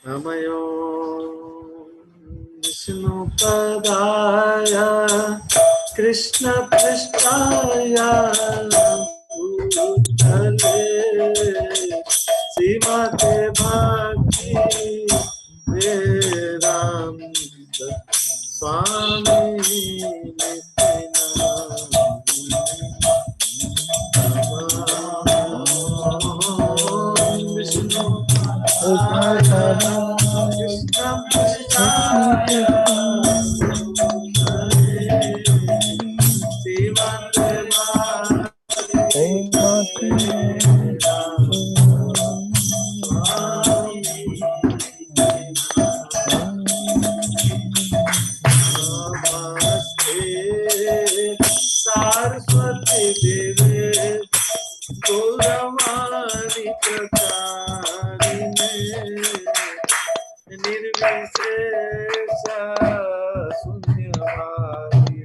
नमयो विष्णुपदाय कृष्णपृष्ठाय भूतले श्रीमते भक्ति वेदांत स्वामी विष्णु सरस्वती देवे गौरवाणी प्रचारिणे निर्विशेष शून्यवादी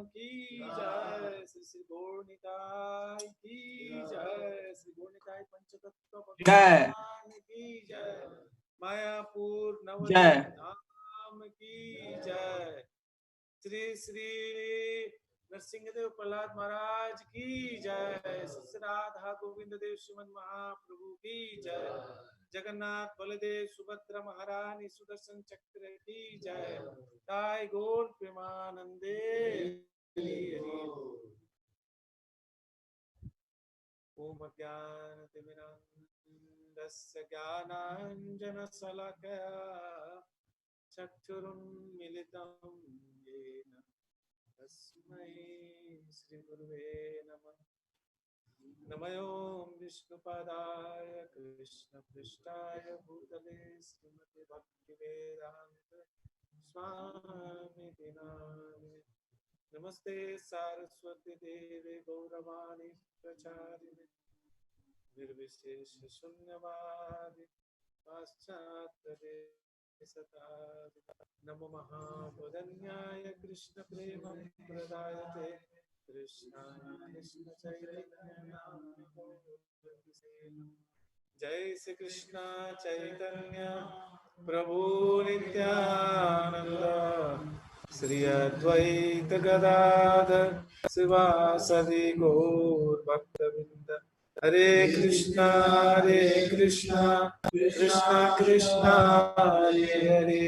की जय, श्री श्री गौर निताय की जय, श्री गौर निताय पंचतत्व भगवान की जय, मायापुर नवदीप धाम की जय, श्री श्री नरसिंहदेव प्रहलाद महाराज की जय, श्री राधा गोविंद देव श्रीमद महाप्रभु की जय, जगन्नाथ बलदेव सुभद्रा महारानी सुदर्शन चक्र की जय, ताई गौर प्रेमानंदे हरि हरि। ओम ज्ञानतिमिरान्धस्य ज्ञानाञ्जनशलाकया चक्षुरुन्मीलितं येन तस्मै श्रीगुरुवे नमः। नमो विष्णुपादाय कृष्णपृष्ठाय भूतले श्रीमते भक्तिवेदान्त स्वामिति नामिने। नमस्ते सारस्वती देवे गौरवाणी प्रचारिणे निर्विशेष शून्यवादी पाश्चात्य देशतारिणे। नमो महावदन्याय कृष्ण प्रेम प्रदायते कृष्णाय कृष्ण चैतन्य जय श्री कृष्ण चैतन्य प्रभु नित्यानंद श्री अद्वैत गदाधर शिवासदि गौर भक्तवृंद। हरे कृष्णा कृष्णा कृष्णा हरे हरे,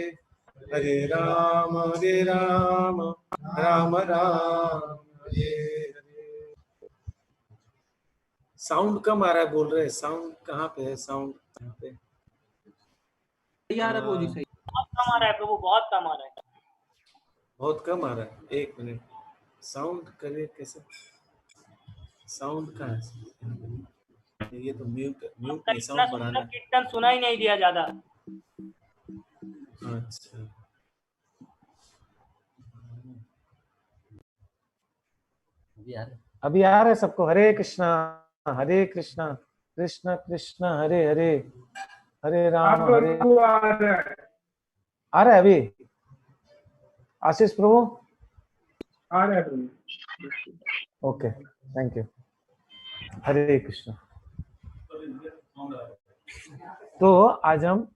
हरे राम राम राम हरे हरे। साउंड कम आ रहा है, बोल रहे हैं साउंड कहाँ पे है? साउंड कहाँ पे? सही आ रहा है जी, सही बहुत कम आ रहा है प्रभु, बहुत कम आ रहा है। बहुत कम आ रहा है, एक मिनट साउंड करिए। कैसे साउंड कहाँ है? ये तो म्यूट नहीं, साउंड बढ़ाना है। कीर्तन सुना ही नहीं दिया ज्यादा। अच्छा अभी आ रहा है सबको? हरे कृष्णा कृष्ण कृष्ण हरे हरे, हरे राम हरे। आ रहा है अभी? आशीष प्रभु आ रहा है प्रभु। Okay, thank you. Hare Krishna. तो आज हम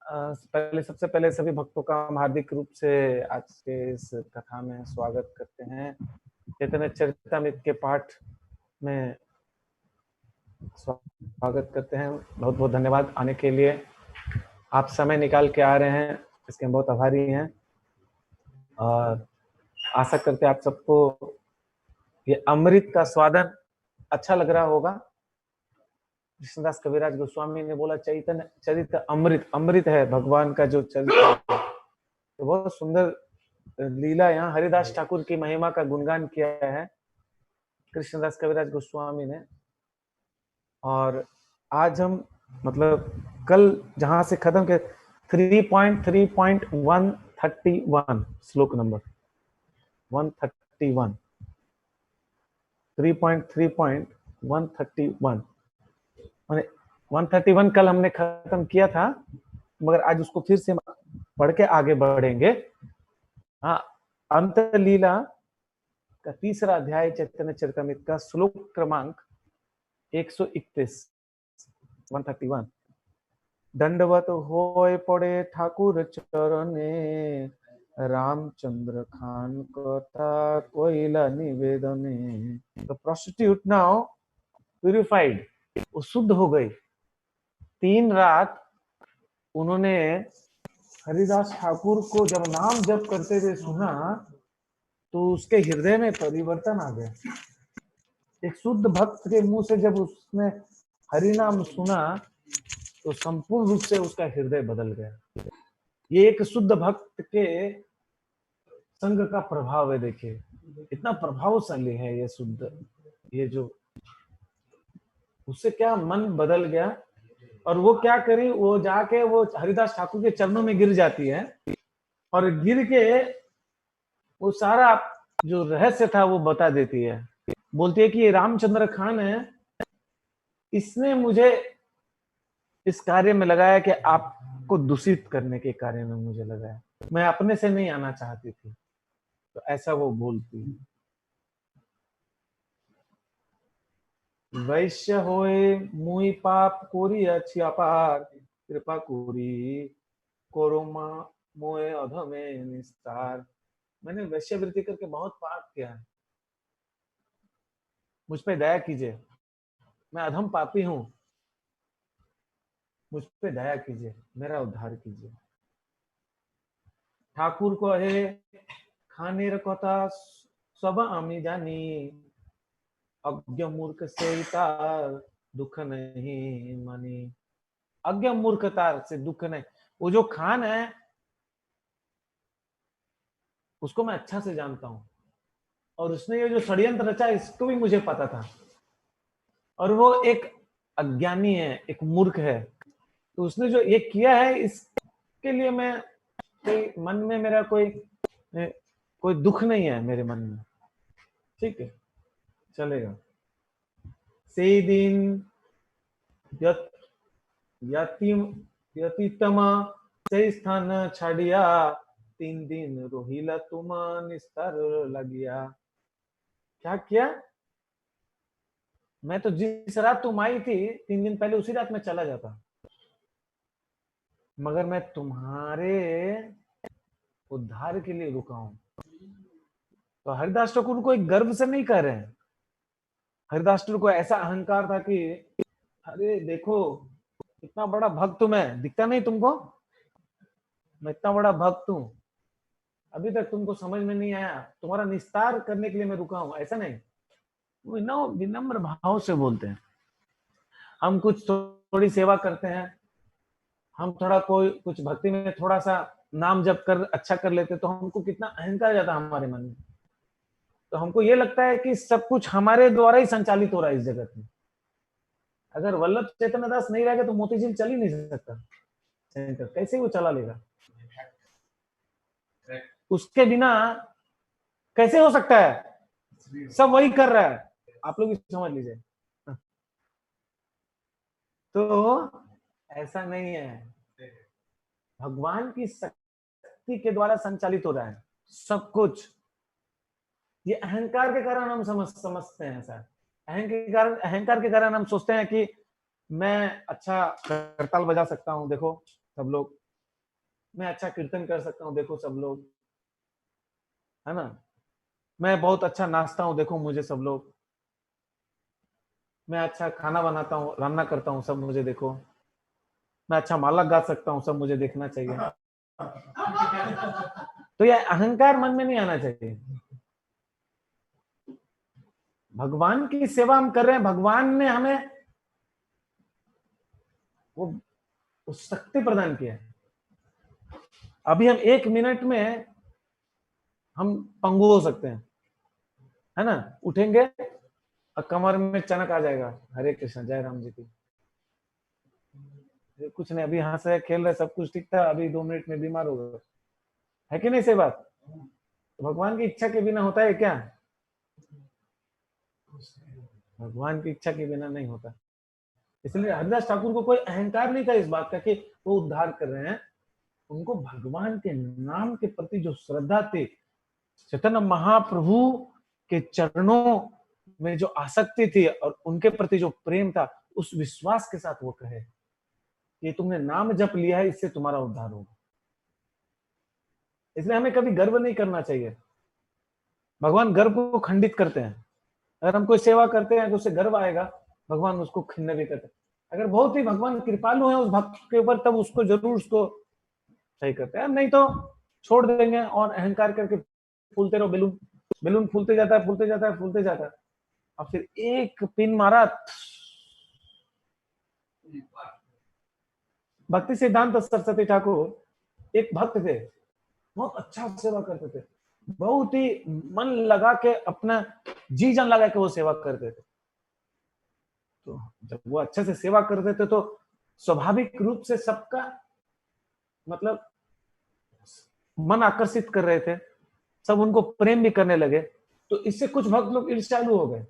सबसे पहले सभी भक्तों का हम हार्दिक रूप से आज के इस कथा में स्वागत करते हैं। चैतन्य चरितामृत के पाठ में स्वागत करते हैं। बहुत बहुत धन्यवाद आने के लिए। आप समय निकाल के आ रहे हैं, इसके हम बहुत आभारी हैं और आशा करते हैं आप सबको ये अमृत का स्वादन अच्छा लग रहा होगा। कृष्णदास कविराज गोस्वामी ने बोला चैतन्य चरित अमृत, अमृत है भगवान का जो चरित्र। तो बहुत सुंदर लीला यहाँ हरिदास ठाकुर की महिमा का गुणगान किया है कृष्णदास कविराज गोस्वामी ने। और आज हम मतलब कल जहां से खत्म के 3.3.131 श्लोक नंबर 131 3.3.131 माने 131 कल हमने खत्म किया था, मगर आज उसको फिर से पढ़ के आगे बढ़ेंगे। हाँ, अंत लीला का तीसरा अध्याय चैतन्य चरितामृत का श्लोक क्रमांक 131 131। दंडवत होय पड़े ठाकुर चरणे, रामचंद्र खान कथा कोयला निवेदने। द प्रोस्टिट्यूट नाउ प्यूरिफाइड, वो शुद्ध हो गई। 3 रात उन्होंने हरिदास ठाकुर को जब नाम जप करते हुए सुना तो उसके हृदय में परिवर्तन आ गया। एक शुद्ध भक्त के मुंह से जब उसने हरि नाम सुना तो संपूर्ण रूप से उसका हृदय बदल गया। ये एक शुद्ध भक्त के संग का प्रभाव है। देखिए इतना प्रभावशाली है ये शुद्ध, ये जो उससे क्या मन बदल गया। और वो क्या करी, वो जाके वो हरिदास ठाकुर के चरणों में गिर जाती है और गिर के वो सारा जो रहस्य था वो बता देती है। बोलती है कि ये रामचंद्र खान है, इसने मुझे इस कार्य में लगाया कि आपको दूषित करने के कार्य में मुझे लगाया, मैं अपने से नहीं आना चाहती थी। तो ऐसा वो बोलती है। वैश्य होए मुई पाप कोरी अच्छी अपार, कृपा कोरी कोरोमा मोए अधमे निस्तार। मैंने वैश्यवृत्ति करके बहुत पाप किया है, मुझ पे दया कीजिए, मैं अधम पापी हूं, मुझ पे दया कीजिए, मेरा उद्धार कीजिए। ठाकुर को है खानेर कथा सब आमी जानी, अज्ञ मूर्ख से तार दुख नहीं मानी। अज्ञ मूर्खता से दुख नहीं, वो जो खान है उसको मैं अच्छा से जानता हूं, और उसने ये जो षड्यंत्र रचा इसको भी मुझे पता था, और वो एक अज्ञानी है, एक मूर्ख है, तो उसने जो ये किया है इसके लिए मैं कोई मन में मेरा कोई दुख नहीं है मेरे मन में, ठीक है, चलेगा। से दिन यतितमा से स्थान छाड़िया, 3 दिन रोहिला तुम निस्तर लगिया। क्या किया? मैं तो जिस रात तुम आई थी 3 दिन पहले उसी रात में चला जाता, मगर मैं तुम्हारे उद्धार के लिए रुका हूं। तो हरिदास ठाकुर को एक गर्व से नहीं कह रहे हैं, हरिदास ठाकुर को ऐसा अहंकार था कि अरे देखो इतना बड़ा भक्त मैं, दिखता नहीं तुमको, मैं इतना बड़ा भक्त हूं, अभी तक तुमको समझ में नहीं आया, तुम्हारा निस्तार करने के लिए मैं रुका हूं, ऐसा नहीं। वो विनम्र भाव से बोलते हैं। हम कुछ थोड़ी सेवा करते हैं, हम थोड़ा कोई कुछ भक्ति में थोड़ा सा नाम जप कर अच्छा कर लेते, तो हमको कितना अहंकार जाता हमारे मन में, तो हमको ये लगता है कि सब कुछ हमारे द्वारा ही संचालित हो रहा है इस जगत में। अगर वल्लभ चैतन्य दास नहीं रहेगा तो मोतीझील चल ही नहीं सकता, कैसे वो चला लेगा? उसके बिना कैसे हो सकता है? सब वही कर रहा है, आप लोग भी समझ लीजिए। तो ऐसा नहीं है, भगवान की शक्ति के द्वारा संचालित हो रहा है सब कुछ। ये अहंकार के कारण हम समझते हैं ऐसा, अहंकार के कारण हम सोचते हैं कि मैं अच्छा करताल बजा सकता हूँ, देखो सब लोग, मैं अच्छा कीर्तन कर सकता हूँ, देखो सब लोग, है ना, मैं बहुत अच्छा नाचता हूँ, देखो मुझे सब लोग, मैं अच्छा खाना बनाता हूँ, रान्ना करता हूँ, सब मुझे देखो, मैं अच्छा माला गा सकता हूँ, सब मुझे देखना चाहिए। तो यह अहंकार मन में नहीं आना चाहिए। भगवान की सेवा हम कर रहे हैं, भगवान ने हमें वो शक्ति प्रदान किया है। अभी हम 1 मिनट में हम पंगु हो सकते हैं, है ना, उठेंगे और कमर में चनक आ जाएगा, हरे कृष्ण जय राम जी की, कुछ नहीं, अभी हंस रहे खेल रहे सब कुछ ठीक था, अभी 2 मिनट में बीमार हो गए, है कि नहीं सही बात? तो भगवान की इच्छा के बिना होता है क्या? भगवान की इच्छा के बिना नहीं होता। इसलिए हरिदास ठाकुर को कोई अहंकार नहीं था इस बात का कि वो उद्धार कर रहे हैं, उनको भगवान के नाम के प्रति जो श्रद्धा थी, चैतन्य महाप्रभु के चरणों में जो आसक्ति थी और उनके प्रति जो प्रेम था, उस विश्वास के साथ वो कहे कि तुमने नाम जप लिया है, इससे तुम्हारा उद्धार होगा। इसलिए हमें कभी गर्व नहीं करना चाहिए, भगवान गर्व को खंडित करते हैं। अगर हम कोई सेवा करते हैं तो उससे गर्व आएगा, भगवान उसको खिन्न भी करते हैं। अगर बहुत ही भगवान कृपालु है उस भक्त के ऊपर, तब उसको जरूर उसको सही करते हैं, नहीं तो छोड़ देंगे और अहंकार करके फूलते रहो, बेलून फूलते जाता है, फूलते जाता है, फूलते जाता है, और फिर एक पिन मारा। भक्ति सिद्धांत सरस्वती ठाकुर एक भक्त थे, बहुत अच्छा सेवा करते थे, बहुत ही मन लगा के अपना जी जान लगा के वो सेवा करते थे। तो जब वो अच्छे से सेवा करते थे तो स्वाभाविक रूप से सबका मतलब मन आकर्षित कर रहे थे, सब उनको प्रेम भी करने लगे। तो इससे कुछ भक्त लोग ईर्ष्यालु हो गए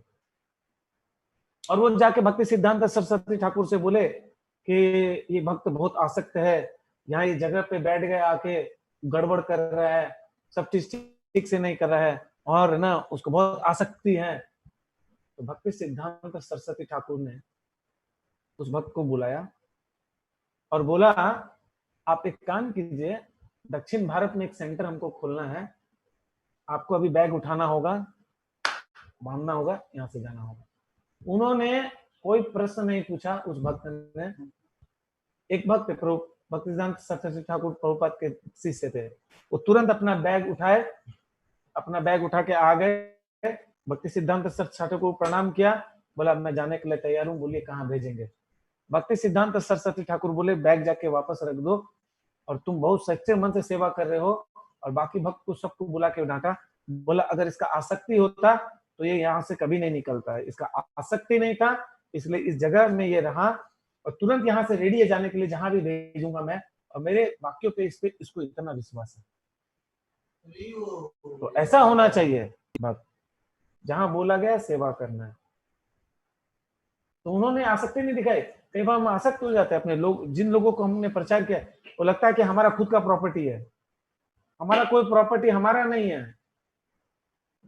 और वो जाके भक्ति सिद्धांत सरस्वती ठाकुर से बोले कि ये भक्त बहुत आसक्त है, यहाँ ये जगह पे बैठ गए, आके गड़बड़ कर रहा है, सब चीज ठीक से नहीं कर रहा है और ना उसको बहुत आसक्ति है, तो भक्ति सिद्धांत सरस्वती ठाकुर ने उस भक्त को बुलाया और बोला, आप एक काम कीजिए, दक्षिण भारत में एक सेंटर हमको खोलना है, आपको अभी बैग उठाना होगा, बांधना होगा, यहाँ से जाना होगा। उन्होंने कोई प्रश्न नहीं पूछा उस भक्त ने। एक भक्त भक्ति सिद्धांत सरस्वती ठाकुर प्रभुपाद के शिष्य थे, वो तुरंत अपना बैग उठाए, अपना बैग उठा के आ गए, भक्ति सिद्धांत सरस्वती ठाकुर को प्रणाम किया, बोला मैं जाने के लिए तैयार हूँ, बोलिए कहाँ भेजेंगे। भक्ति सिद्धांत सरस्वती ठाकुर बोले बैग जाके वापस रख दो, और तुम बहुत सच्चे मन से सेवा कर रहे हो, और बाकी भक्त को सबको बुला के डांटा, बोला अगर इसका आसक्ति होता तो ये यहाँ से कभी नहीं निकलता है, इसका आसक्ति नहीं था, इसलिए इस जगह में ये रहा, और तुरंत यहाँ से रेडी है जाने के लिए, जहां भी भेजूंगा मैं, और मेरे वाक्यों पे इसको इतना विश्वास है। तो ऐसा होना चाहिए भक्त, जहां बोला गया सेवा करना है। तो उन्होंने आसक्ति नहीं दिखाई। कई बार हम आसक्त हो जाते हैं अपने लोग, जिन लोगों को हमने प्रचार किया, वो लगता है कि हमारा खुद का प्रॉपर्टी है। हमारा कोई प्रॉपर्टी हमारा नहीं है,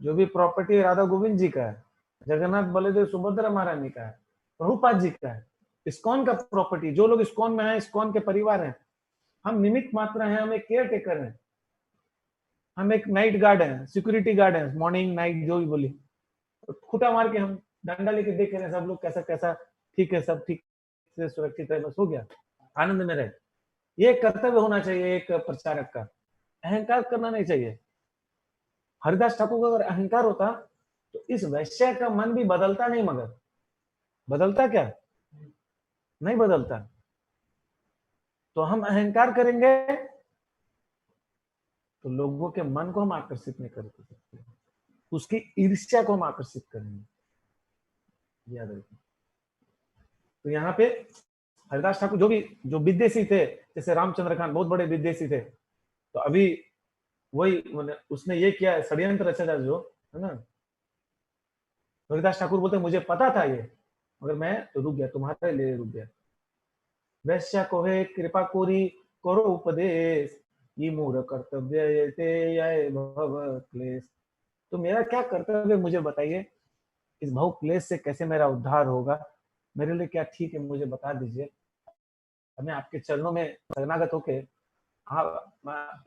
जो भी प्रॉपर्टी राधा गोविंद जी का है, जगन्नाथ बलदेव सुभद्रा महारानी का है, प्रभुपाद जी का है, इस्कॉन का प्रॉपर्टी। जो लोग इस्कॉन में हैं, इस्कॉन के परिवार हैं, हम निमित्त मात्र हैं, हम एक केयर टेकर हैं, हम एक नाइट गार्ड हैं, सिक्योरिटी गार्ड हैं, मॉर्निंग नाइट जो भी बोली, तो खूटा मार के हम डंडा लेके देख रहे हैं सब लोग कैसा कैसा ठीक है, सब ठीक से सुरक्षित है, बस हो गया, आनंद में रहे। ये कर्तव्य होना चाहिए एक प्रचारक का, अहंकार करना नहीं चाहिए। हरिदास ठाकुर का अगर अहंकार होता तो इस वैश्य का मन भी बदलता नहीं, मगर बदलता क्या? नहीं बदलता। तो हम अहंकार करेंगे तो लोगों के मन को हम आकर्षित नहीं कर सकते, उसकी ईर्ष्या को हम आकर्षित करेंगे, याद रखिए। तो यहाँ पे हरिदास ठाकुर जो विदेशी थे, जैसे रामचंद्र खान बहुत बड़े विदेशी थे, तो अभी वही उसने ये किया, षड्यंत्र रचा था जो है ना। हरिदास ठाकुर बोलते मुझे पता था ये, मगर मैं तो रुक गया, तुम्हारे लिए रुक गया। वैश्या को है कृपा कोरी करो उपदेश, ये मोर कर्तव्य भव क्लेश। तो मेरा क्या कर्तव्य मुझे बताइए, इस भव क्लेश से कैसे मेरा उद्धार होगा, मेरे लिए क्या ठीक है मुझे बता दीजिए। मैं आपके चरणों में शरणागत होके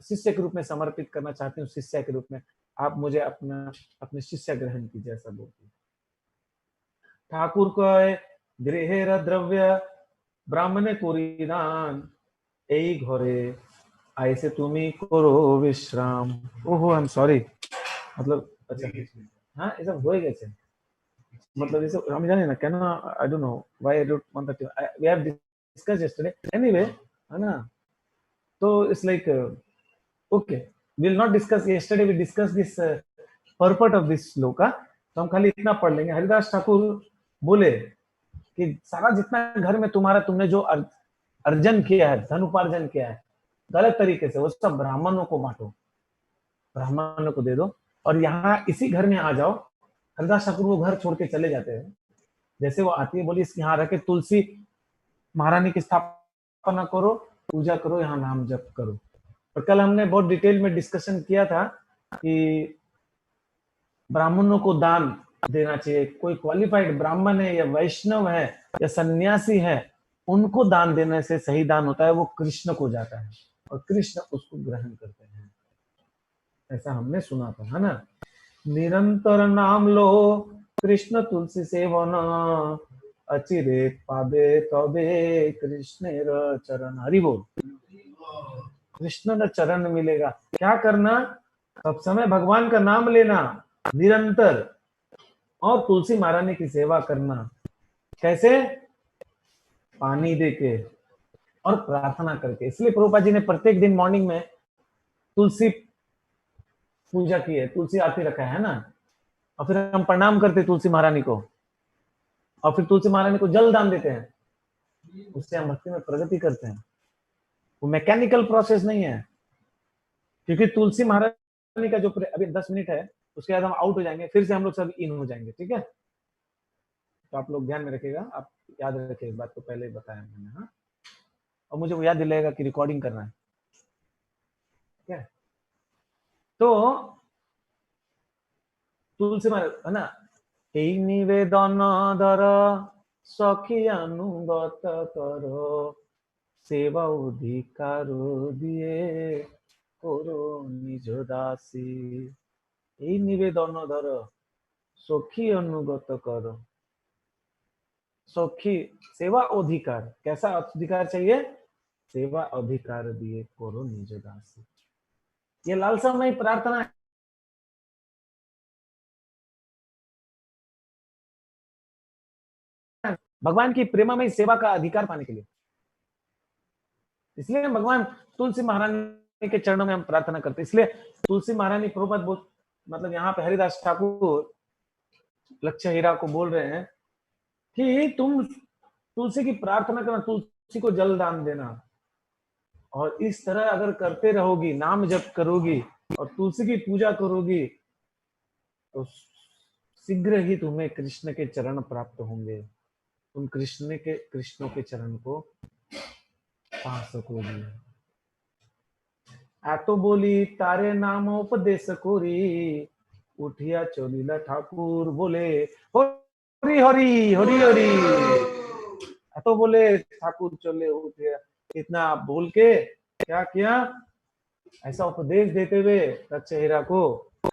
शिष्य के रूप में समर्पित करना चाहती हूँ, शिष्य के रूप में आप मुझे अपने शिष्य ग्रहण कीजिए, ऐसा बोलती। ठाकुर को गृहेर द्रव्य ब्राह्मणे कोरी दान, এই ঘরে আইসে তুমি করো विश्राम। ओहो आई एम सॉरी, मतलब अच्छा हाँ ये सब हो গেছে, मतलब ये सब हम जाने ना কেন, I don't know why I don't want that, we have discussed yesterday anyway, है ना। तो it's like okay, we will not discuss, yesterday we discuss this purport of this shloka, तो हम खाली इतना पढ़ लेंगे। हरिदास ठाकुर बोले कि सारा जितना घर में तुमने जो अर्जन किया है, धन उपार्जन किया है गलत तरीके से, वो सब ब्राह्मणों को बांटो, ब्राह्मणों को दे दो, और यहाँ इसी घर में आ जाओ। हरिदास ठाकुर वो घर छोड़ के चले जाते हैं, जैसे वो आती है बोली इसके यहाँ रखे तुलसी महारानी की स्थापना करो, पूजा करो, यहाँ नाम जप करो। और कल हमने बहुत डिटेल में डिस्कशन किया था कि ब्राह्मणों को दान देना चाहिए, कोई क्वालिफाइड ब्राह्मण है या वैष्णव है या सन्यासी है, उनको दान देने से सही दान होता है, वो कृष्ण को जाता है और कृष्ण उसको ग्रहण करते हैं, ऐसा हमने सुना था, है ना। निरंतर नाम लो कृष्ण तुलसी सेवन, अचिरे पाबे तबे कृष्णेर चरण। हरि बोल, कृष्ण का चरण मिलेगा। क्या करना? सब समय भगवान का नाम लेना निरंतर, और तुलसी महारानी की सेवा करना। कैसे? पानी देके और प्रार्थना करके। इसलिए प्रभुपाद जी ने प्रत्येक दिन मॉर्निंग में तुलसी पूजा की है, तुलसी आरती रखा है ना, और फिर हम प्रणाम करते तुलसी महारानी को, और फिर तुलसी महारानी को जल दान देते हैं, उससे हम भक्ति में प्रगति करते हैं। वो मैकेनिकल प्रोसेस नहीं है, क्योंकि तुलसी महारानी का जो अभी 10 मिनट है, उसके बाद हम आउट हो जाएंगे, फिर से हम लोग सब इन हो जाएंगे, ठीक है। तो आप लोग ध्यान में रखिएगा, आप याद रखिए इस बात को, पहले बताया मैंने, हाँ। और मुझे वो याद दिलाएगा कि रिकॉर्डिंग करना है, ठीक है। तो तुलसी है ना, এই নিবেদন ধর সখী অনুগত কর, সেবা অধিকার দিয়ে করো নিজ দাসী। এই নিবেদন ধর সখী অনুগত কর, सखी सेवा अधिकार, कैसा अधिकार चाहिए? सेवा अधिकार दिए करो निज दासी। ये लालसामयी प्रार्थना है भगवान की प्रेममयी सेवा का अधिकार पाने के लिए। इसलिए भगवान तुलसी महारानी के चरणों में हम प्रार्थना करते हैं। इसलिए तुलसी महारानी प्रभुपाद बोल, मतलब यहाँ पे हरिदास ठाकुर लक्ष्य हीरा को बोल रहे हैं कि तुम तुलसी की प्रार्थना करना, तुलसी को जल दान देना, और इस तरह अगर करते रहोगी, नाम जप करोगी और तुलसी की पूजा करोगी, तो शीघ्र ही तुम्हें कृष्ण के चरण प्राप्त होंगे, तुम कृष्णों के चरण को पा सकोगी। एतो बोली तारे नाम उपदेश कोरी, उठिया चलिला ठाकुर बोले हरि हरि हरि हरि। तो बोले ठाकुर चले उठे, इतना बोल के क्या किया, ऐसा उपदेश देते हुए लक्ष्य को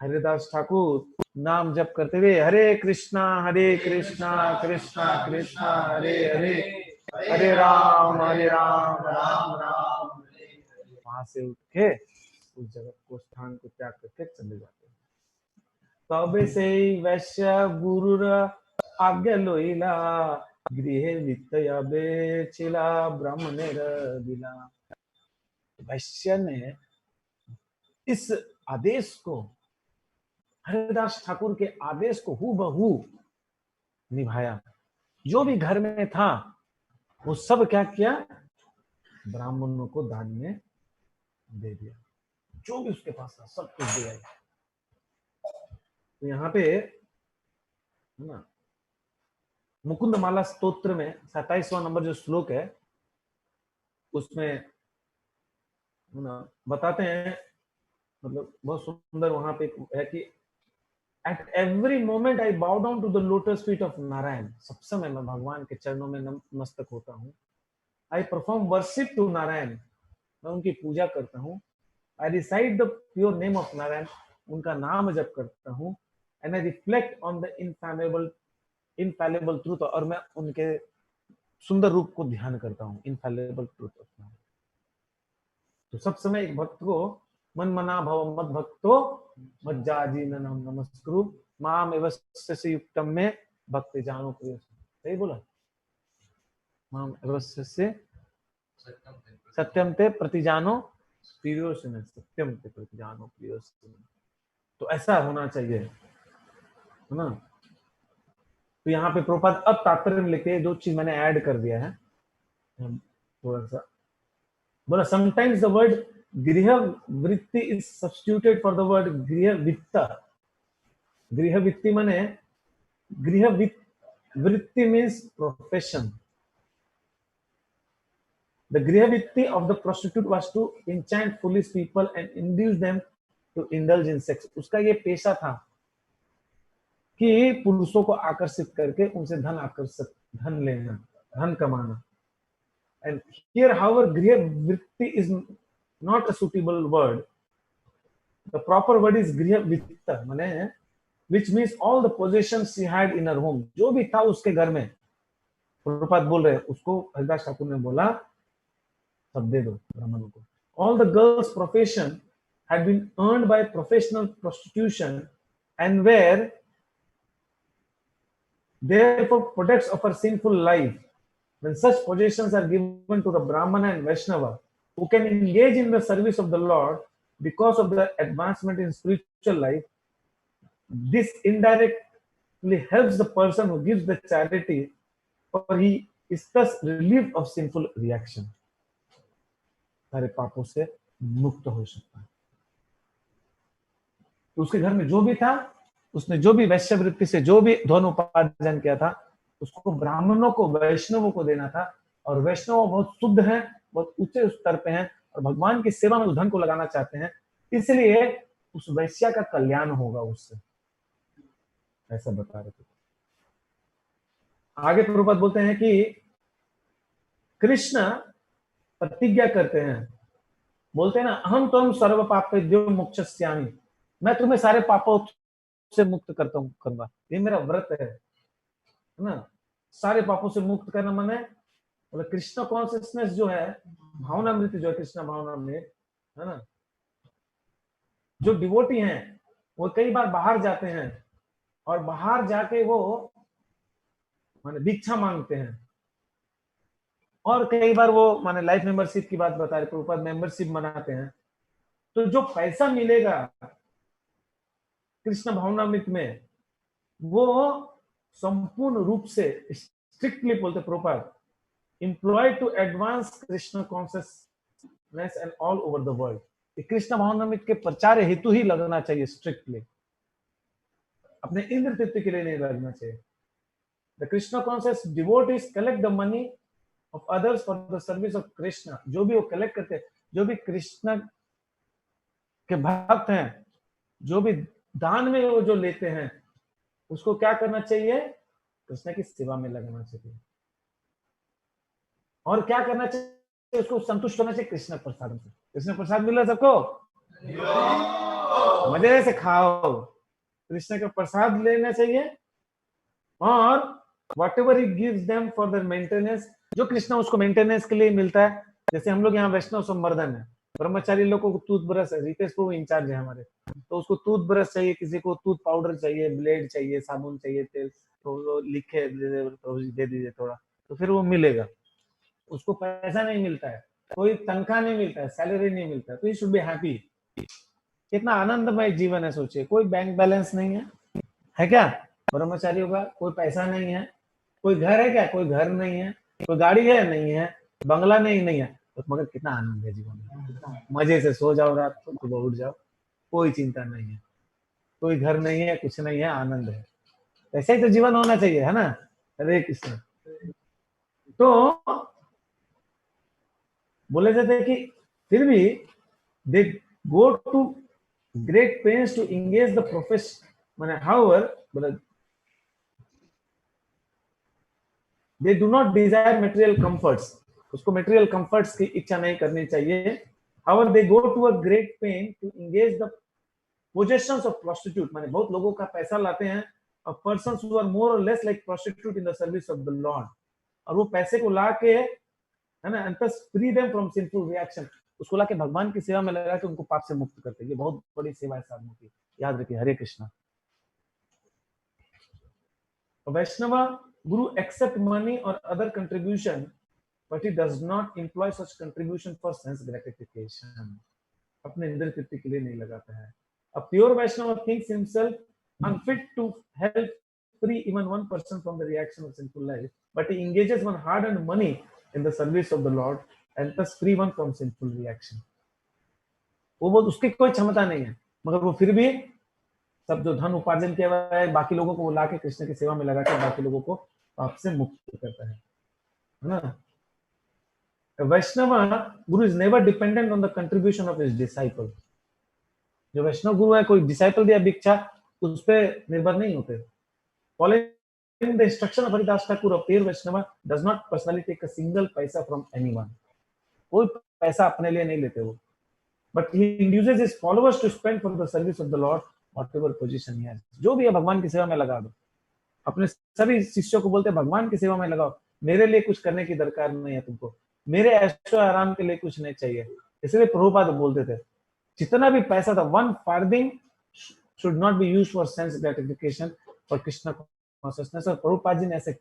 हरिदास ठाकुर नाम जप करते हुए हरे कृष्णा कृष्णा कृष्णा हरे हरे, हरे राम राम राम। वहां से उठ के उस जगह को स्थान को त्याग करके चले जाते हैं। तबे से वैश्य गुरु आज्ञा लोइला, गृह वित्तया बेचिला ब्राह्मणेर दिला। वैश्य ने इस आदेश को, हरिदास ठाकुर के आदेश को हूबहू निभाया। जो भी घर में था वो सब क्या किया, ब्राह्मणों को दान में दे दिया, जो भी उसके पास था सब कुछ दिया। तो यहाँ पे है ना, मुकुंद माला स्तोत्र में 27वां नंबर जो श्लोक है उसमें ना बताते हैं, मतलब बहुत सुंदर वहां पे है कि at every moment I bow down to the lotus feet of Narayan. सब समय मैं भगवान के चरणों में नतमस्तक होता हूँ। I perform worship to Narayan, मैं उनकी पूजा करता हूँ। I recite the pure name of Narayan, उनका नाम जप करता हूँ। And I reflect on the infallible truth, और मैं उनके सुंदर रूप को ध्यान करता हूँ, इनफैलेबल ट्रूथ ऑफ नारायण। तो सब समय एक भक्त को मन मना भव मद भक्तो मज्जाजी नमस्कुरु माम एवस्य युक्तम में भक्ति जानो प्रिय। सही बोला, माम एवस्य सत्यम ते प्रतिजानो प्रियो से, सत्यम ते प्रतिजानो प्रियो से। तो ऐसा होना चाहिए, है ना। तो यहाँ पे प्रभुपाद अब तात्पर्य में लिखते हैं, दो चीज मैंने ऐड कर दिया है थोड़ा सा। बोला समटाइम्स द वर्ड गृह वृत्ति is substituted for the word गृह वित्त। गृह वित्ति माने, गृह वृत्ति means profession. The Grihavitti of the prostitute was to enchant foolish people and induce them to indulge in sex. उसका ये पेशा था कि पुरुषों को आकर्षित करके उनसे धन लेना, धन कमाना। And here, however, Grihavitti is not a suitable word. The proper word is Grihavitta, माने which means all the possessions she had in her home. जो भी था उसके घर में, प्रभुपाद बोल रहे हैं, उसको हरिदास ठाकुर ने बोला सब दे दो ब्राह्मणों को। All the girls' profession had been earned by professional prostitution and were therefore products of her sinful life. When such possessions are given to the Brahmana and Vaishnava, who can engage in the service of the Lord because of the advancement in spiritual life, this indirectly helps the person who gives the charity, for he is thus relieved of sinful reaction. सारे पापों से मुक्त हो सकता है। तो उसके घर में जो भी था, उसने जो भी वैश्य वृत्ति से जो भी धन उपार्जन किया था, उसको ब्राह्मणों को, वैष्णवों को देना था। और वैष्णव बहुत शुद्ध हैं, बहुत ऊंचे स्तर पे हैं और भगवान की सेवा में उस धन को लगाना चाहते हैं, इसलिए उस वैश्या का कल्याण होगा उससे। ऐसा बता रहे थे। आगे प्रभुपाद बोलते हैं कि कृष्ण प्रतिज्ञा करते हैं, बोलते हैं ना, अहम त्वं सर्व पापेभ्यो मोक्षयिष्यामि, मैं तुम्हें सारे पापों से मुक्त करता हूँ करूंगा, ये मेरा व्रत है ना। सारे पापों से मुक्त करना माने मतलब कृष्ण कॉन्शियसनेस जो है, भावनामृत जो है, कृष्ण भावनामृत है ना। जो डिवोटी हैं वो कई बार बाहर जाते हैं और बाहर जाके वो माने भिक्षा मांगते हैं, और कई बार वो माने लाइफ मेंबरशिप की बात बता रहे, प्रभुपाद मेंबरशिप बनाते हैं। तो जो पैसा मिलेगा कृष्ण भावनामृत में, वो संपूर्ण रूप से स्ट्रिक्टली बोलते Prabhupada, employed to advance Krishna consciousness and all over the world। Krishna भावनामृत के प्रचार हेतु ही लगना चाहिए स्ट्रिक्टली, अपने इंद्र तृप्ति के लिए नहीं लगना चाहिए। The Krishna conscious devotees collect the money of others for the service of Krishna. जो भी वो कलेक्ट करते हैं, जो भी कृष्ण के भक्त हैं, जो भी दान में वो जो लेते हैं, उसको क्या करना चाहिए? कृष्ण की सेवा में लगना चाहिए। और क्या करना चाहिए? उसको संतुष्ट होना चाहिए कृष्ण प्रसाद से। कृष्ण प्रसाद मिल रहा है सबको, मजे से खाओ, कृष्ण का प्रसाद लेना चाहिए। और what ever he gives them for the maintenance, जो कृष्ण उसको मेंटेनेंस के लिए मिलता है। जैसे हम लोग यहाँ वैष्णव संवर्धन है, ब्रह्मचारी लोगों को टूथब्रश है, रितेश प्रभु इंचार्ज है हमारे, तो उसको टूथब्रश चाहिए, किसी को टूथ पाउडर चाहिए, ब्लेड चाहिए, साबुन चाहिए, तेल, तो वो लिखे दे दीजिए थोड़ा, तो फिर वो मिलेगा। उसको पैसा नहीं मिलता है, कोई तनख्वाह नहीं मिलता है, सैलरी नहीं मिलता है, तो यू शुड बी हैप्पी। कितना आनंदमय जीवन है, सोचिए। कोई बैंक बैलेंस नहीं है क्या ब्रह्मचारियों का? कोई पैसा नहीं है, कोई घर है क्या? कोई घर नहीं है, कोई गाड़ी है नहीं है, बंगला नहीं है, तो मगर कितना आनंद है जीवन में। मजे से सो जाओ, रात को सुबह उठ जाओ, कोई चिंता नहीं है, कोई घर नहीं है, कुछ नहीं है, आनंद है। ऐसे ही तो जीवन होना चाहिए, है ना। हरे कृष्ण। तो बोले जाते हैं कि फिर भी they go to great pains to engage the profession, माने however they do not desire material comforts, उसको मटेरियल कंफर्ट्स की इच्छा नहीं करनी चाहिए। However they go to a great pain to engage the possessions of prostitute, माने बहुत लोगों का पैसा लाते हैं, और पर्सन्स हु आर मोर और less like prostitute in the service of the Lord, और वो पैसे को ला के, है ना, and thus free them from sinful reaction, उसको लाके भगवान की सेवा में लगा के उनको पाप से मुक्त करते हैं। ये बहुत बड़ी सेवा है साधुओं की, याद रखिए। हरे Krishna. Vaishnava guru accept money और other contribution, but he does not employ such contribution for sense gratification, अपने इंद्र तृप्ति के लिए नहीं लगाता है। A pure Vaishnava thinks himself unfit to help free even one person from the reaction of sinful life, but he engages one hard-earned money in the service of the Lord and thus free one from sinful reaction। वो बहुत, उसकी कोई क्षमता नहीं है, मगर वो फिर भी सब जो धन उपार्जन किया हुआ है, बाकी लोगों को बुला के कृष्ण की सेवा में लगा के बाकी लोगों को पाप से मुक्त करता है ना। वैष्णव गुरु is never dependent on the contribution of his disciple. जो वैष्णव गुरु है, कोई डिसाइपल दिया भिक्षा, उस पर निर्भर नहीं होते। Following the instruction of Haridas Thakur, a pure Vaishnava does not personally take a single paisa from anyone। कोई पैसा अपने लिए नहीं लेते वो, but he induces his followers to spend for the service of the Lord whatever position he has। जो भी है भगवान की सेवा में लगा दो। अपने सभी शिष्यों को बोलते हैं भगवान की सेवा में लगाओ, मेरे लिए कुछ करने की दरकार नहीं है तुमको, मेरे ऐशो आराम के लिए कुछ नहीं चाहिए। इसलिए प्रभुपाद बोलते थे, जितना भी पैसा था, 1 farthing should not be used for sense gratification for Krishna consciousness। और प्रभुपाद जी ने ऐसे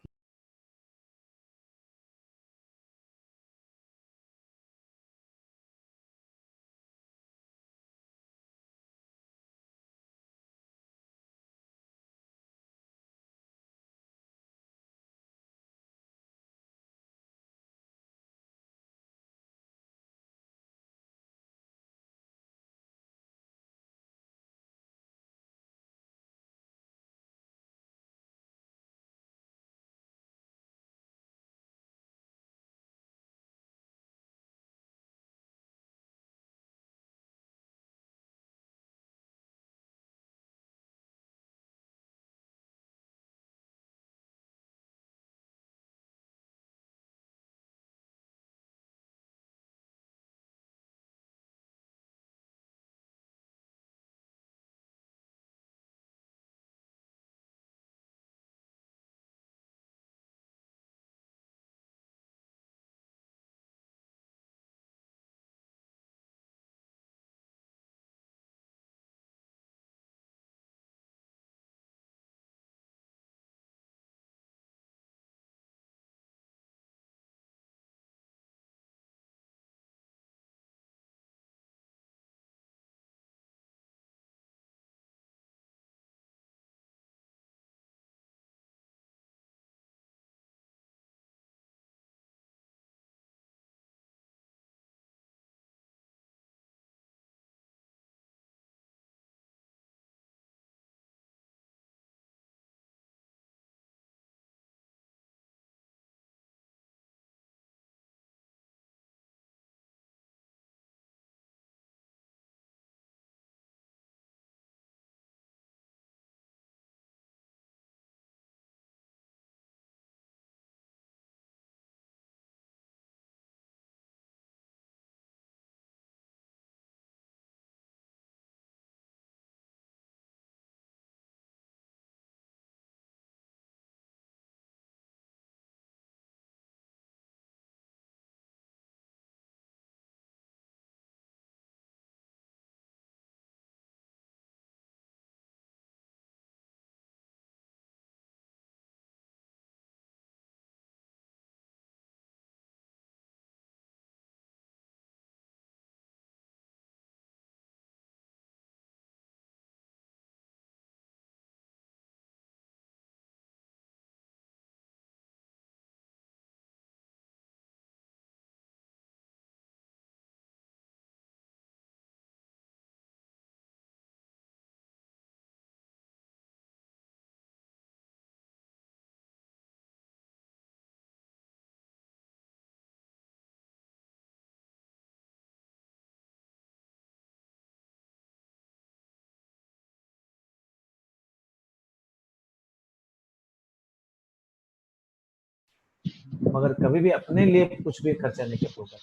मगर कभी भी अपने लिए कुछ भी खर्चा नहीं किया प्रभुपाद।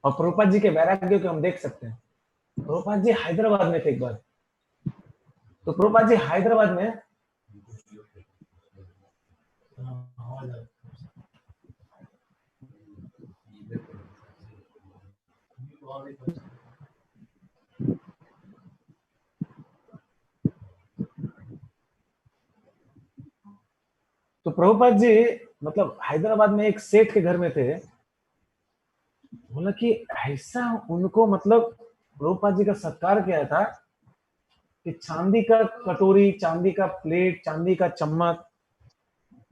और प्रभुपाद जी के वैराग्य को हम देख सकते हैं। प्रभुपाद जी हैदराबाद में थे एक बार, तो प्रभुपाद जी हैदराबाद में तो प्रभुपाद जी मतलब हैदराबाद में एक सेठ के घर में थे। बोला कि ऐसा उनको मतलब प्रभुपाद जी का सत्कार किया था कि चांदी का कटोरी, चांदी का प्लेट, चांदी का चम्मच,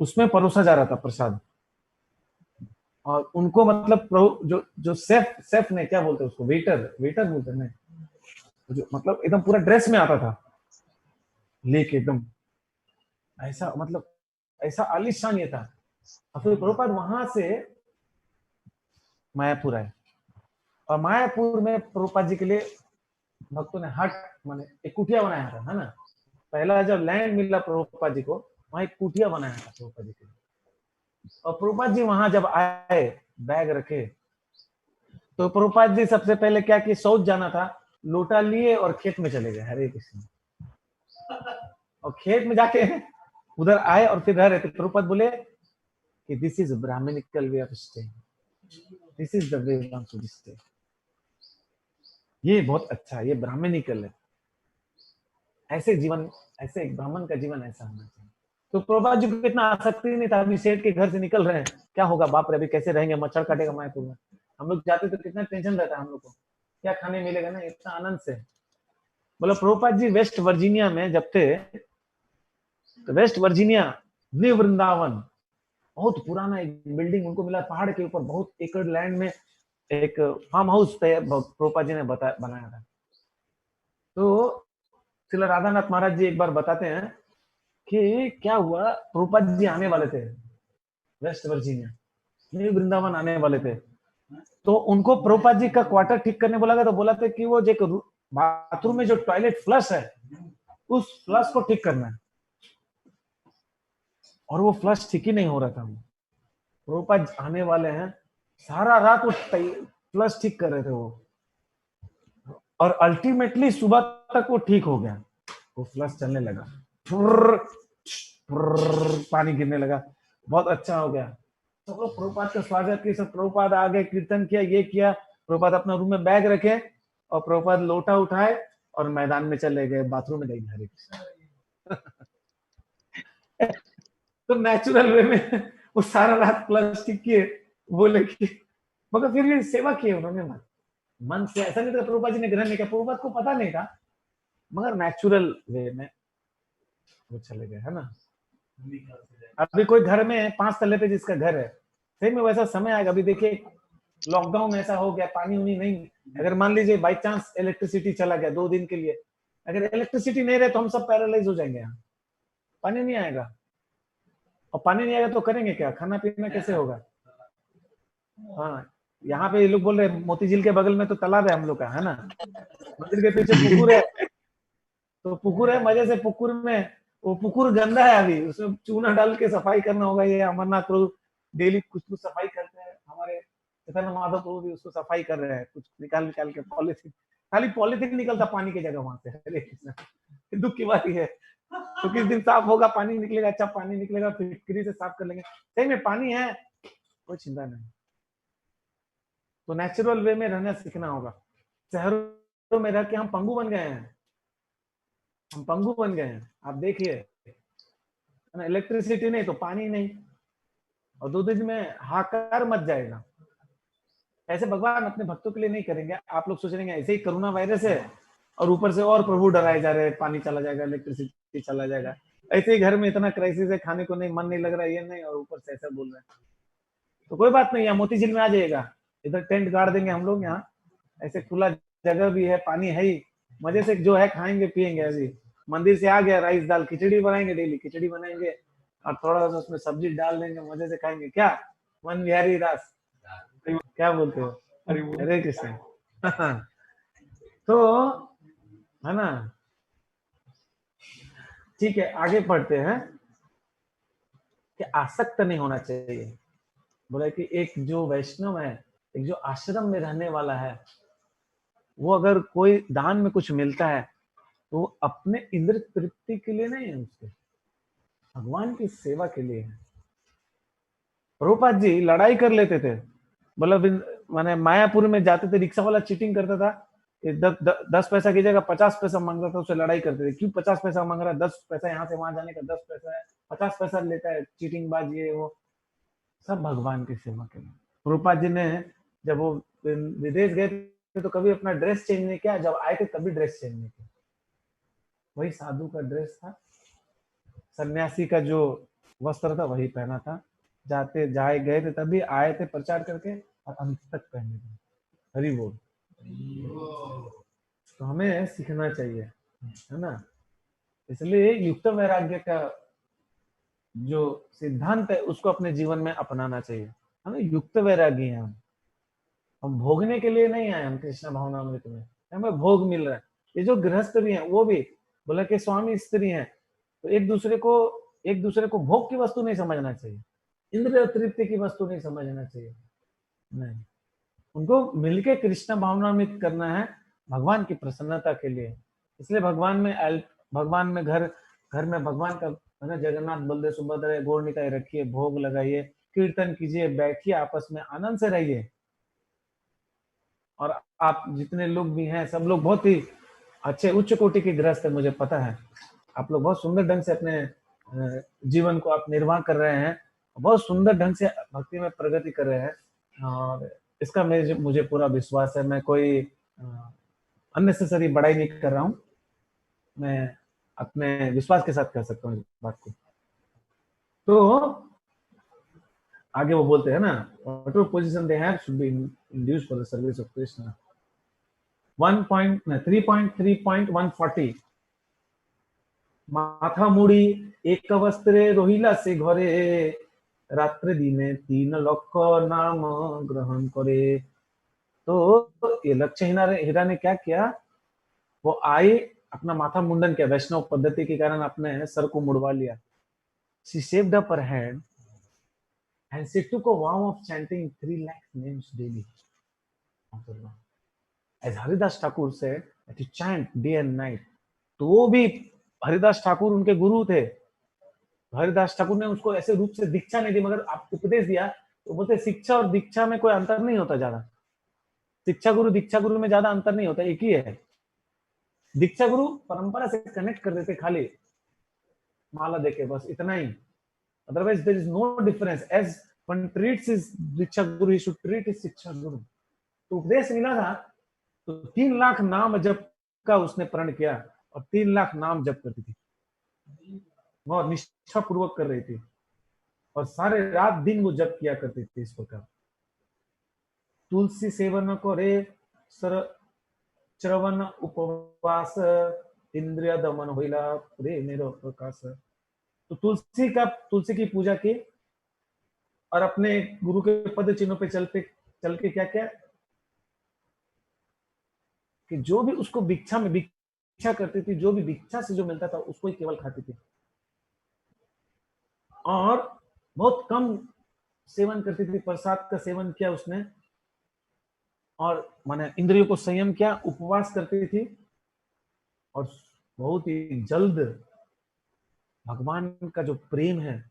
उसमें परोसा जा रहा था प्रसाद। और उनको मतलब प्रभु जो जो सेफ ने क्या बोलते हैं उसको, वेटर बोलते हैं, जो मतलब एकदम पूरा ड्रेस में आता था लेके, एकदम ऐसा मतलब ऐसा आलिशान ये था। और फिर प्रभुपाद वहां से मायापुर आए, और मायापुर में प्रभुपाद जी के लिए भक्तों ने हट माने एक कुटिया बनाया था, है ना। पहला जब लैंड मिला प्रभुपाद जी को, वहां एक कुटिया बनाया था प्रभुपाद जी के लिए। और प्रभुपाद जी वहां जब आए बैग रखे, तो प्रभुपाद जी सबसे पहले क्या कि शौच जाना था, लोटा लिए और खेत में चले गए। हरे कृष्ण। और खेत में जाके उधर आए और फिर रह रहे थे। प्रभुपाद बोले कि this is brahminical way of stay, this is the way to stay. ये बहुत अच्छा है, ये ब्राह्मणिकल है। ऐसे जीवन, ऐसे एक ब्राह्मण का जीवन ऐसा होना चाहिए। तो प्रभुपाद जी को इतना आसक्ति नहीं था। अभी सेठ के घर से निकल रहे हैं, क्या होगा बाप रे, अभी कैसे रहेंगे, मच्छर काटेगा मायापुर में। हम लोग जाते तो कितना टेंशन रहता है हम लोग को, क्या खाने मिलेगा ना, इतना आनंद से। बोला प्रभुपाद जी वेस्ट वर्जीनिया में जब थे, तो वेस्ट वर्जीनिया न्यू वृंदावन, बहुत पुराना एक बिल्डिंग उनको मिला पहाड़ के ऊपर, बहुत एकड़ लैंड में एक फार्म हाउस प्रभुपाद जी ने बनाया था। तो श्रील राधानाथ महाराज जी एक बार बताते हैं कि क्या हुआ, प्रभुपाद जी आने वाले थे वेस्ट वर्जीनिया, न्यू वृंदावन आने वाले थे। तो उनको प्रभुपाद जी का क्वार्टर ठीक करने बोला गया, तो बोला था कि वो जो बाथरूम में जो टॉयलेट फ्लश है, उस फ्लश को ठीक करना है। और वो फ्लश ठीक ही नहीं हो रहा था। प्रभुपाद आने वाले हैं, सारा रात वो फ्लश ठीक कर रहे थे वो, और अल्टीमेटली सुबह तक वो ठीक हो गया। वो फ्लश चलने लगा, पानी गिरने लगा, बहुत अच्छा हो गया। सब लोग प्रभुपाद का स्वागत किया, सब प्रभुपाद आ गए, कीर्तन किया, ये किया। प्रभुपाद अपना रूम में बैग रखे और प्रभुपाद लोटा उठाए और मैदान में चले गए, बाथरूम में नहीं। हरे कृष्ण। तो नेचुरल वे में वो सारा रात प्लास्टिक किए, बोले कि मगर फिर भी सेवा की उन्होंने मन से। ऐसा नहीं था प्रभुपाद जी ने ग्रहण नहीं किया, प्रभुपाद को पता नहीं था, मगर नेचुरल वे में वो चले गए, है ना। अभी कोई घर में 5 तल्ले पे जिसका घर है, सही में वैसा समय आएगा। अभी देखिए लॉकडाउन ऐसा हो गया, पानी उनी नहीं, अगर मान लीजिए बाई चांस इलेक्ट्रिसिटी चला गया 2 दिन के लिए, अगर इलेक्ट्रिसिटी नहीं रहे तो हम सब पैरालाइज हो जाएंगे। यहाँ पानी नहीं आएगा, और पानी नहीं आएगा तो करेंगे क्या, खाना पीना कैसे होगा। हाँ, यहाँ पे ये लोग बोल रहे मोती झील के बगल में तो तालाब है हम लोग का, है ना, मंदिर के पीछे पुकुर है। तो पुकुर है, मजे से पुकुर में, वो पुकुर गंदा है, अभी उसमें चूना डाल के सफाई करना होगा। ये अमरनाथ प्रभु डेली कुछ सफाई करते हैं, हमारे चैतन्य माधव प्रभु भी उसको सफाई कर रहे हैं, कुछ निकाल के पॉलिथीन, खाली पॉलिथीन निकलता पानी की जगह वहां से। हरे कृष्ण, दुख की बात है। तो किस दिन साफ होगा, पानी निकलेगा, अच्छा पानी निकलेगा, फिटकरी से साफ कर लेंगे। सही में पानी है, कोई चिंता नहीं। तो नेचुरल वे में रहना सीखना होगा। शहरों में रह के हम पंगु बन गए हैं, हम पंगु बन गए हैं। आप देखिए, इलेक्ट्रिसिटी नहीं तो पानी नहीं, और 2 दिन में हाहाकार मच जाएगा। ऐसे भगवान अपने भक्तों के लिए नहीं करेंगे। आप लोग सोच रहे हैं ऐसे ही कोरोना वायरस है, और ऊपर से और प्रभु डराए जा रहे हैं, पानी चला जाएगा, इलेक्ट्रिसिटी चला जाएगा। ऐसे ही घर में इतना क्राइसिस है, खाने को नहीं, मन नहीं लग रहा है, ये नहीं, और ऊपर से ऐसा बोल रहे हैं। तो कोई बात नहीं, यहाँ मोती झील में आ जाइएगा, इधर टेंट गाड़ देंगे हम लोग। यहाँ ऐसे खुला जगह भी है, पानी है ही, मजे से जो है खाएंगे पिएंगे। अभी मंदिर से आ गया, राइस दाल खिचड़ी बनाएंगे, डेली खिचड़ी बनाएंगे, और थोड़ा सा उसमें सब्जी डाल देंगे, मजे से खाएंगे। क्या मन बिहारी दास, क्या बोलते हो, हरे कृष्ण। तो है ना, ठीक है, आगे पढ़ते हैं। कि आसक्त नहीं होना चाहिए। बोला कि एक जो वैष्णव है, एक जो आश्रम में रहने वाला है, वो अगर कोई दान में कुछ मिलता है तो वो अपने इंद्र तृप्ति के लिए नहीं है, उसके भगवान की सेवा के लिए है। प्रभुपाद जी लड़ाई कर लेते थे, मतलब माने मायापुर में जाते थे, रिक्शा वाला चीटिंग करता था कि 10 पैसा की जगह 50 पैसा मांगता था, उससे लड़ाई करते थे, क्यों 50 पैसा मांग रहा है, 10 पैसा यहाँ से वहां जाने का 10 पैसा है, 50 पैसा लेता है, चीटिंग बाज ये वो, सब भगवान की सेवा के लिए। प्रभुपाद जी ने जब वो विदेश गए थे तो कभी अपना ड्रेस चेंज नहीं किया, जब आए थे तभी ड्रेस चेंज नहीं किया, वही साधु का ड्रेस था, सन्यासी का जो वस्त्र था वही पहना था, जाते जाए गए थे तभी आए थे प्रचार करके, और अंत तक पहने थे। हरि बोल। तो हमें सीखना चाहिए, है ना। इसलिए युक्त वैराग्य का जो सिद्धांत है उसको अपने जीवन में अपनाना चाहिए। हमें युक्त वैरागी हैं, हम भोगने के लिए नहीं आए, हम कृष्ण भावनामृत में हमें भोग मिल रहा है। ये जो गृहस्थ भी हैं वो भी बोला कि स्वामी स्त्री हैं, तो एक दूसरे को भोग की वस्तु नहीं समझना चाहिए, इंद्रिय तृप्ति की वस्तु नहीं समझना चाहिए, नहीं, उनको मिलके कृष्ण भावनामृत करना है भगवान की प्रसन्नता के लिए। इसलिए भगवान में घर में भगवान का है ना, जगन्नाथ बलदेव सुभद्रा गौर निताई रखिए, भोग लगाइए, कीर्तन कीजिए, बैठिए, आपस में आनंद से रहिए। और आप जितने लोग भी हैं सब लोग बहुत ही अच्छे उच्च कोटि के गृहस्थ है, मुझे पता है, आप लोग बहुत सुंदर ढंग से अपने जीवन को आप निर्वाह कर रहे हैं, बहुत सुंदर ढंग से भक्ति में प्रगति कर रहे हैं, और इसका मुझे पूरा विश्वास है। मैं कोई अननेसेसरी बड़ाई नहीं कर रहा हूँ, मैं अपने विश्वास के साथ कह सकता हूँ इस बात को। तो आगे वो बोलते हैं ना, whatever position they have should be induced for the service of Krishna। 3.140 माथा मुड़ी एक वस्त्रे रोहिला से घरे, रात्रि दिने 3 लक्ष नाम ग्रहण करे। तो ये लक्ष्य हीरा ने क्या किया, वो आए, अपना माथा मुंडन किया, वैष्णव पद्धति के कारण अपने सर को मुड़वा लिया। She shaved up her head and she took a vow of chanting 3 lakh names daily. As Haridas Thakur said that he chant day and night। तो वो भी हरिदास ठाकुर उनके गुरु थे, हरिदास ठाकुर ने उसको ऐसे रूप से दीक्षा नहीं दी, मगर आप उपदेश दिया। तो बोलते शिक्षा और दीक्षा में कोई अंतर नहीं होता ज्यादा, शिक्षा गुरु दीक्षा गुरु में ज्यादा अंतर नहीं होता, एक ही है। दीक्षा गुरु परंपरा से कनेक्ट कर देते, खाली माला देके बस इतना ही, otherwise there is no difference। as one treats his Diksha Guru he should treat his शिक्षा गुरु। तो उपदेश मिला था, तो 3 लाख नाम जप का उसने प्रण किया, और 3 लाख नाम जप करती थी, बहुत निष्ठा पूर्वक कर रही थी, और सारे रात दिन वो जप किया करती थी इस प्रकार। तुलसी सेवन करे श्रवण उपवास, इंद्रिय दमन होइला प्रेम प्रकाश। तो तुलसी की पूजा की, और अपने गुरु के पद चिन्हों पे चल के क्या क्या कि जो भी उसको भिक्षा करती थी, जो भी भिक्षा से जो मिलता था उसको ही केवल खाती थी, और बहुत कम सेवन करती थी, प्रसाद का सेवन किया उसने, और माने इंद्रियों को संयम किया, उपवास करती थी, और बहुत ही जल्द भगवान का जो प्रेम है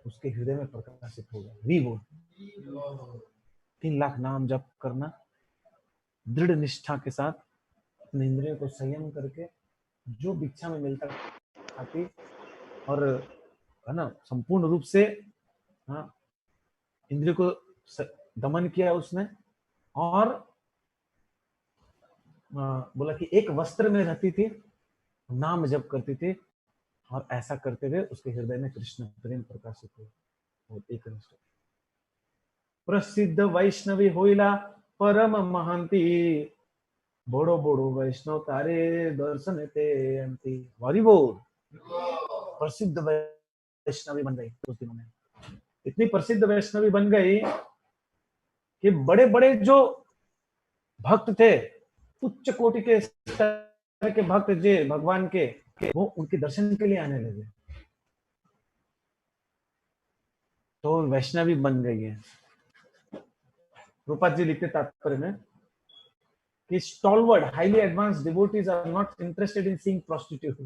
उसके हृदय में प्रकाशित हो गया। वी वो 3 लाख नाम जप करना, दृढ़ निष्ठा के साथ अपने इंद्रियों को संयम करके, जो भिक्षा में मिलता खाती, और है ना संपूर्ण रूप से हाँ इंद्रियों को दमन किया उसने, और बोला कि एक वस्त्र में रहती थी, नाम जप करती थी, और ऐसा करते हुए उसके हृदय में कृष्ण प्रेम प्रकाशित हुआ। एक प्रसिद्ध वैष्णवी होइला परम महांती, बड़ो बड़ो वैष्णव तारे दर्शन ते अंती। हरि बोल। प्रसिद्ध वैष्णवी बन गई उस दिनों में, इतनी प्रसिद्ध वैष्णवी बन गई कि बड़े बड़े जो भक्त थे, उच्च कोटि के स्तर के भक्त जे भगवान के, वो उनके दर्शन के लिए आने लगे। तो वैष्णवी बन गई है। रूपा जी लिखते तात्पर्य में कि stalwart highly advanced devotees are not interested in seeing prostitute.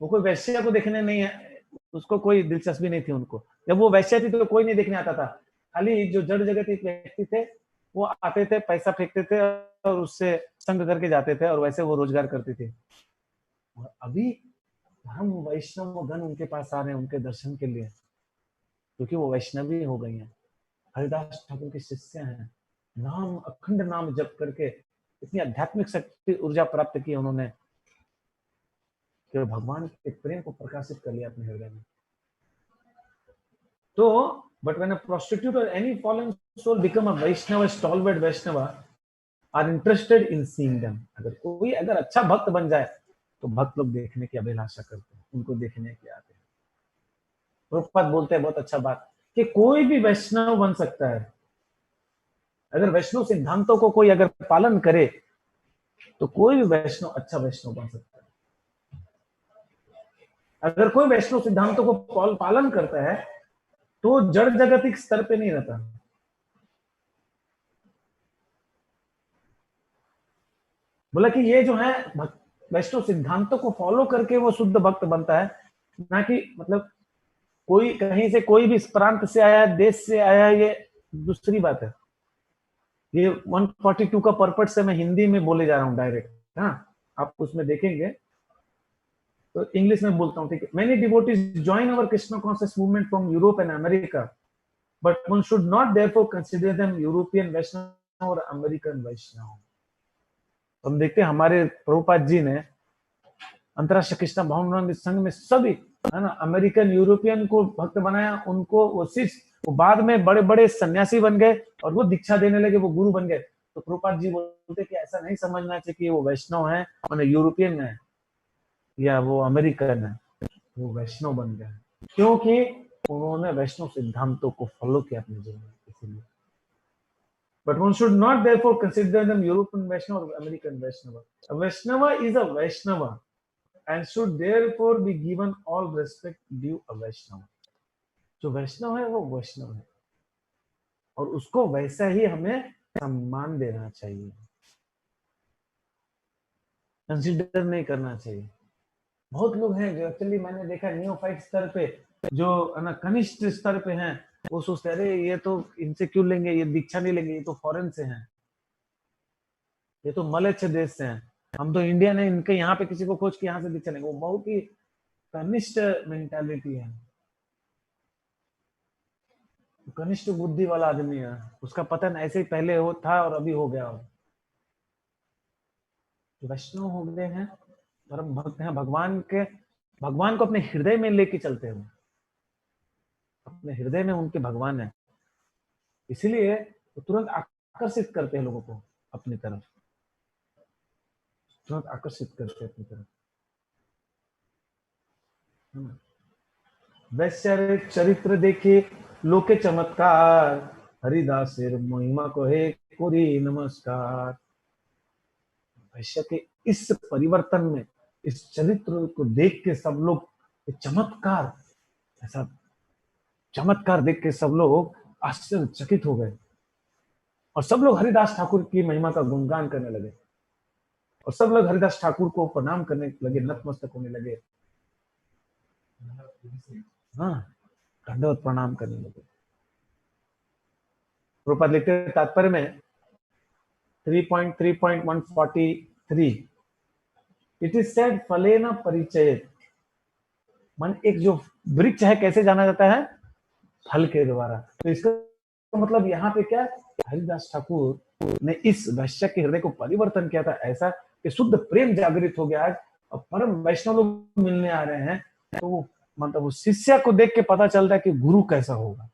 वो कोई वैश्या को देखने नहीं है, उसको कोई दिलचस्पी नहीं थी उनको। जब वो वैश्या थी तो कोई नहीं देखने आता था, खाली जो जड़ जगत व्यक्ति थे वो आते थे, पैसा फेंकते थे और उससे संग करके जाते थे, और वैसे वो रोजगार करती थी। और अभी हम वैष्णव गण उनके पास आ रहे हैं उनके दर्शन के लिए, क्योंकि वो वैष्णवी हो गई हैं, हरिदास ठाकुर की शिष्य हैं, नाम अखंड नाम जप करके इतनी आध्यात्मिक शक्ति ऊर्जा प्राप्त की उन्होंने कि भगवान के प्रेम को प्रकाशित कर लिया अपने हृदय में। तो बट व्हेन अ प्रोस्टिट्यूट और any fallen soul become a Vaishnava, stalwart Vaishnava are interested in seeing them. अगर अच्छा भक्त बन जाए तो भक्त लोग देखने की अभिलाषा करते हैं, उनको देखने के आते हैं। प्रभुपाद बोलते हैं बहुत अच्छा बात कि कोई भी वैष्णव बन सकता है, अगर वैष्णव सिद्धांतों को कोई अगर पालन करे तो कोई भी वैष्णव अच्छा वैष्णव बन सकता है। अगर कोई वैष्णव सिद्धांतों को पालन करता है तो जड़ जगतिक स्तर पे नहीं रहता। बोला कि ये जो है वैष्णव सिद्धांतों को फॉलो करके वो शुद्ध भक्त बनता है, ना कि मतलब कोई कहीं से कोई भी प्रांत से आया, देश से आया, ये दूसरी बात है। ये 142 का पर्पट से मैं हिंदी में बोले जा रहा हूँ डायरेक्ट, हाँ आप उसमें देखेंगे तो इंग्लिश में बोलता हूँ, ठीक है। Many devotees join our Krishna conscious movement from Europe and America, but one should not therefore consider them European Vaishnava और अमेरिकन वैष्णव। हम देखते हैं हमारे प्रभुपाद जी ने अंतरराष्ट्रीय कृष्ण भावनामृत संघ में सभी है ना अमेरिकन यूरोपियन को भक्त बनाया, उनको वो शिष्य, वो बाद में बड़े बड़े सन्यासी बन गए और वो दीक्षा देने लगे, वो गुरु बन गए। तो प्रभुपाद जी बोलते कि ऐसा नहीं समझना चाहिए कि वो वैष्णव है माने यूरोपियन है या वो अमेरिकन है, वो वैष्णव बन गए क्योंकि उन्होंने वैष्णव सिद्धांतों को फॉलो किया अपने जीवन में, इसीलिए। But one should not therefore consider them European Vaishnava or American Vaishnava. A Vaishnava is a Vaishnava and should therefore be given all respect due a Vaishnava. जो वैष्णव है वो वैष्णव है और उसको वैसा ही हमें सम्मान देना चाहिए, कंसिडर नहीं करना चाहिए। बहुत लोग हैं जो एक्चुअली मैंने देखा नियोफाइट स्तर पे, जो है ना कनिष्ठ स्तर पे हैं, वो सोचते अरे ये तो इनसे क्यों लेंगे, ये दीक्षा नहीं लेंगे, ये तो फॉरेन से हैं, ये तो मलेच्छ देश से हैं, हम तो इंडियन है, इनके यहाँ पे किसी को खोज के यहाँ से दीक्षा लेंगे। वो बहुत ही कनिष्ठ मेंटालिटी है, कनिष्ठ बुद्धि वाला आदमी है, उसका पतन ऐसे ही पहले हो था और अभी हो गया। वैष्णव हो गए हैं, परम भक्त हैं, भगवान को अपने हृदय में लेके चलते हैं, अपने हृदय में उनके भगवान है, इसीलिए वो तुरंत आकर्षित करते हैं लोगों को अपनी तरफ, तुरंत आकर्षित करते हैं अपनी तरफ। वैश्य चरित्र देखे लोके चमत्कार, हरिदास महिमा को हे कोरी नमस्कार। वैश्य के इस परिवर्तन में, इस चरित्र को देख के सब लोग चमत्कार, ऐसा चमत्कार देख के सब लोग आश्चर्यचकित हो गए और सब लोग हरिदास ठाकुर की महिमा का गुणगान करने लगे और सब लोग हरिदास ठाकुर को प्रणाम करने लगे, नतमस्तक होने लगे, हाँ दंडवत प्रणाम करने लगे। प्रभुपाद लिखते हैं तात्पर्य में 3.3.143 इट इज सेड फलेन परिचयेत, मन एक जो वृक्ष है कैसे जाना जाता है, फल के द्वारा। तो इसका मतलब यहाँ पे क्या, हरिदास ठाकुर ने इस वैश्य के हृदय को परिवर्तन किया था ऐसा कि शुद्ध प्रेम जागृत हो गया आज और परम वैष्णव लोग मिलने आ रहे हैं। तो मतलब वो शिष्य को देख के पता चलता है कि गुरु कैसा होगा।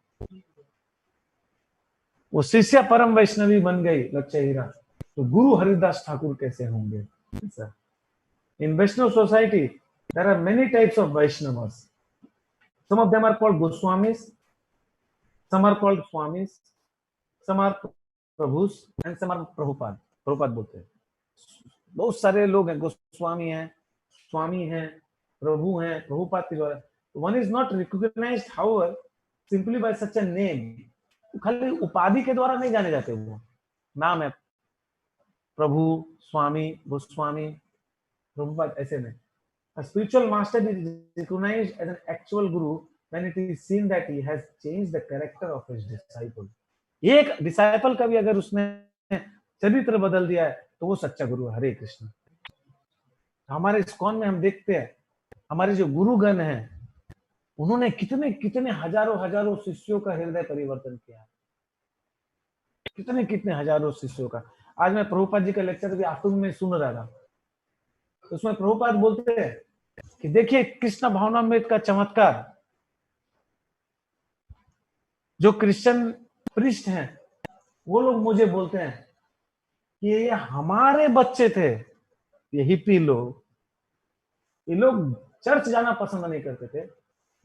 वो शिष्य परम वैष्णवी बन गई लक्ष्य हीरा, तो गुरु हरिदास ठाकुर कैसे होंगे। In Vaishnava society there are many types of Vaishnavas, some of them are called Goswamis, some are called swamis, some are Prabhus and some are Prabhupada. Prabhupada बोलते हैं बहुत सारे लोग हैं, गोस्वामी हैं, स्वामी हैं, प्रभु हैं, प्रभुपाद के द्वारा। One is not recognised however simply by such a name. खाली उपाधि के द्वारा नहीं जाने जाते, वो नाम है प्रभु, स्वामी, गोस्वामी, प्रभुपाद, ऐसे नहीं। A spiritual master is recognized as an actual guru when it is seen that he has changed the character of his disciple। एक डिसाइपल का भी अगर उसने चरित्र बदल दिया है तो वो सच्चा गुरु है। हरे कृष्ण। हमारे इस्कॉन में हम देखते हैं हमारे जो गुरुगण हैं उन्होंने कितने कितने हजारों शिष्यों का हृदय परिवर्तन किया, कितने कितने हजारों शिष्यों का। आज मैं प्रभुपाद जी का लेक्चर भी आतुंग में सुन रहा था, तो उसमें प्रभुपाद बोलते हैं कि देखिए कृष्ण भावनामृत का चमत्कार। जो क्रिश्चियन प्रीस्ट हैं वो लोग मुझे बोलते हैं कि ये हमारे बच्चे थे, ये हिप्पी लोग, ये लोग चर्च जाना पसंद नहीं करते थे,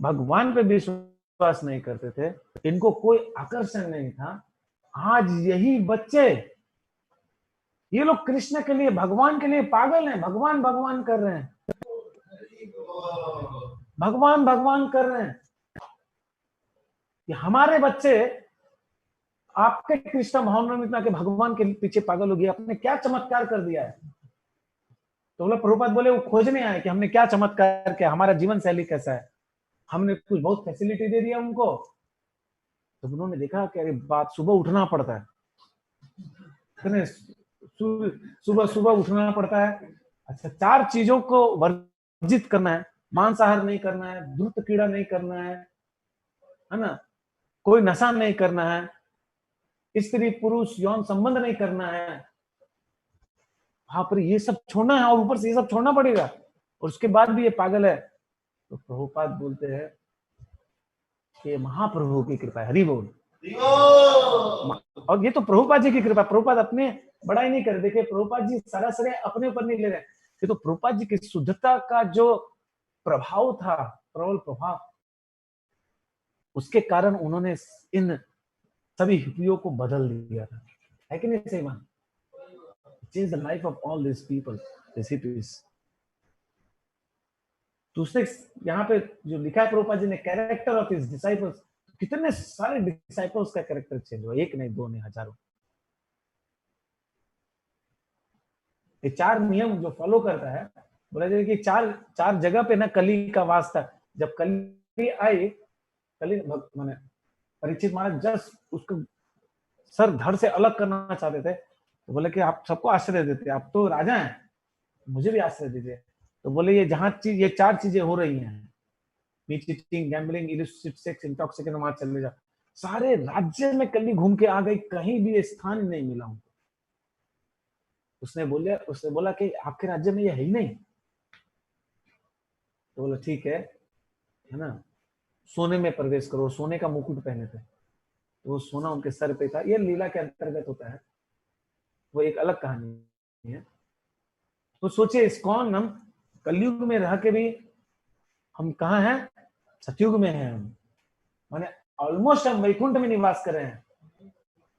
भगवान पे विश्वास नहीं करते थे, इनको कोई आकर्षण नहीं था। आज यही बच्चे, ये लोग कृष्ण के लिए, भगवान के लिए पागल हैं, भगवान भगवान कर रहे हैं, भगवान भगवान कर रहे हैं। ये हमारे बच्चे आपके कृष्ण भावनामृत में आके भगवान के पीछे पागल हो गए, आपने क्या चमत्कार कर दिया है। तो बोला, प्रभुपाद बोले वो खोजने आए कि हमने क्या चमत्कार किया, हमारा जीवन शैली कैसा है, हमने कुछ बहुत फैसिलिटी दे दिया उनको। तो उन्होंने देखा कि अरे बात, सुबह उठना पड़ता है, सुबह सुबह उठना पड़ता है। अच्छा, 4 चीजों को वर्जित करना है, मांसाहार नहीं करना है, धूर्त कीड़ा नहीं करना है ना, कोई नशा नहीं करना है, स्त्री पुरुष यौन संबंध नहीं करना है। हाँ, पर ये सब छोड़ना है और ऊपर से ये सब छोड़ना पड़ेगा, और उसके बाद भी ये पागल है। तो प्रभुपाद बोलते हैं कि महाप्रभु की कृपा है। हरि बोल। और ये तो प्रभुपाद जी की कृपा, प्रभुपाद अपने बड़ाई नहीं कर, देखे प्रभुपाद जी सारा श्रेय अपने ऊपर नहीं ले रहे, ये तो प्रभुपाद जी की शुद्धता का जो प्रभाव था, प्रबल प्रभाव, उसके कारण उन्होंने इन सभी हिप्पियों को बदल दिया था। है कि नहीं सही बात? Change the life of all these people, these hippies। दूसरे यहाँ पे जो लिखा है प्रभुपाद जी ने, कैरेक्टर ऑफ हिज डिसाइपल्स, कितने सारे डिसाइपल्स का कैरेक्टर चेंज हुआ, एक नहीं, 2 नहीं, हजारों। ये 4 नियम जो फॉलो करता है, बोला जाए कि 4 जगह पे ना कली का वास था। जब कली आई, कली माने परीक्षित महाराज जस्ट उसको सर धड़ से अलग करना चाहते थे, तो बोले कि आप सबको आश्रय देते, आप तो राजा हैं, मुझे भी आश्रय दीजिए। तो बोले ये जहां ये 4 चीजें हो रही हैं, meat eating, gambling, illicit sex, intoxicant, वहां चले जा, सारे राज्य में कली घूम के आ गई, कहीं भी स्थान नहीं मिला उनको। उसने बोला कि आपके राज्य में ये है ही नहीं। तो बोला ठीक है ना, सोने में प्रवेश करो। सोने का मुकुट पहने थे, तो वो सोना उनके सर पे था। ये लीला के अंतर्गत होता है, वो एक अलग कहानी है। तो सोचिए, इस्कॉन हम कलयुग में रह के भी हम कहाँ हैं? सतयुग में हैं हम, माने ऑलमोस्ट हम वैकुंठ में निवास कर रहे हैं,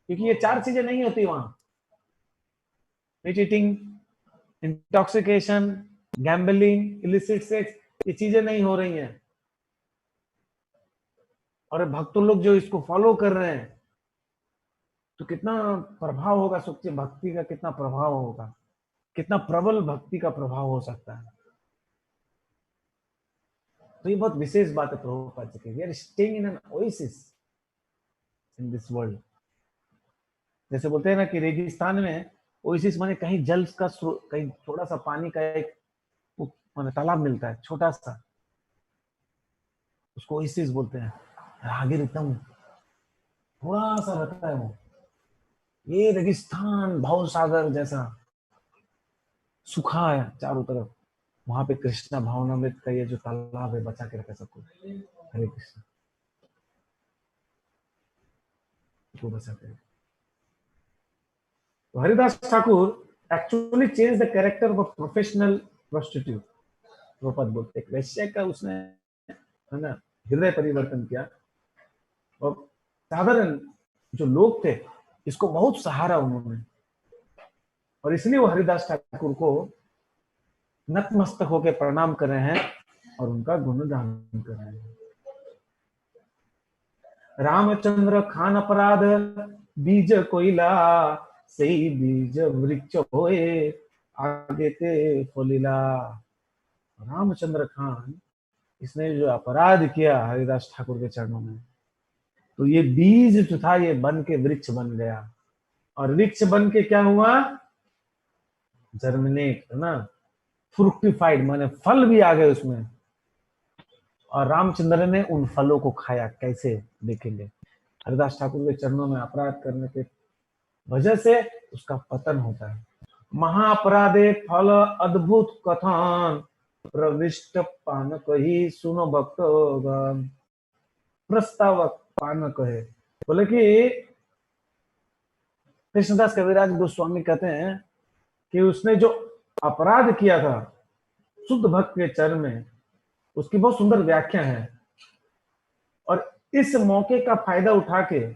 क्योंकि ये 4 चीजें नहीं होती वहां। Meat eating, intoxication, gambling, illicit sex, ये चीजें नहीं हो रही हैं। और भक्त लोग जो इसको फॉलो कर रहे हैं, तो कितना प्रभाव होगा, सोचिए भक्ति का कितना प्रभाव होगा, कितना प्रबल भक्ति का प्रभाव हो सकता है। तो ये बहुत विशेष बात है प्रभुपाद जी की। We are staying in an oasis in this world. जैसे बोलते हैं ना कि रेगिस्तान में ओएसिस माने कहीं जल का, कहीं थोड़ा सा पानी का एक माने तालाब मिलता है छोटा सा, उसको ओएसिस बोलते हैं। आगे एकदम थोड़ा सा रहता है वो, ये रेगिस्तान भाव सागर जैसा सूखा है चारों तरफ, वहां पे कृष्णा भावनामृत का ये जो तालाब है बचा के रखा सबको। हरे कृष्ण को बचा के। तो Haridas Thakur actually change the character of a professional prostitute. Prabhupada बोलते हैं वैश्य का उसने, है ना, हृदय परिवर्तन किया, और साधारण जो लोग थे इसको बहुत सहारा उन्होंने, और इसलिए वो हरिदास ठाकुर को नतमस्तक होकर प्रणाम कर रहे हैं और उनका गुणगान कर रहे हैं। रामचंद्र खान अपराध बीज कोइला सही बीज वृक्ष होए आगे ते फलिला। रामचंद्र खान इसने जो अपराध किया हरिदास ठाकुर के चरणों में, तो ये बीज जो था ये बन के वृक्ष बन गया, और वृक्ष बन के क्या हुआ, जर्मिनेट, है ना, फ्रुक्टिफाइड, माने फल भी आ गए उसमें। और रामचंद्र ने उन फलों को खाया, कैसे देखेंगे। हरिदास ठाकुर के चरणों में अपराध करने के वजह से उसका पतन होता है। महाअपराधे फल अद्भुत कथन प्रविष्ट पान कही सुनो भक्तगण। प्रस्तावक पान कहे, बोले कि कृष्णदास कविराज गोस्वामी कहते हैं कि उसने जो अपराध किया था शुद्ध भक्त के चरण में, उसकी बहुत सुंदर व्याख्या है। और इस मौके का फायदा उठा के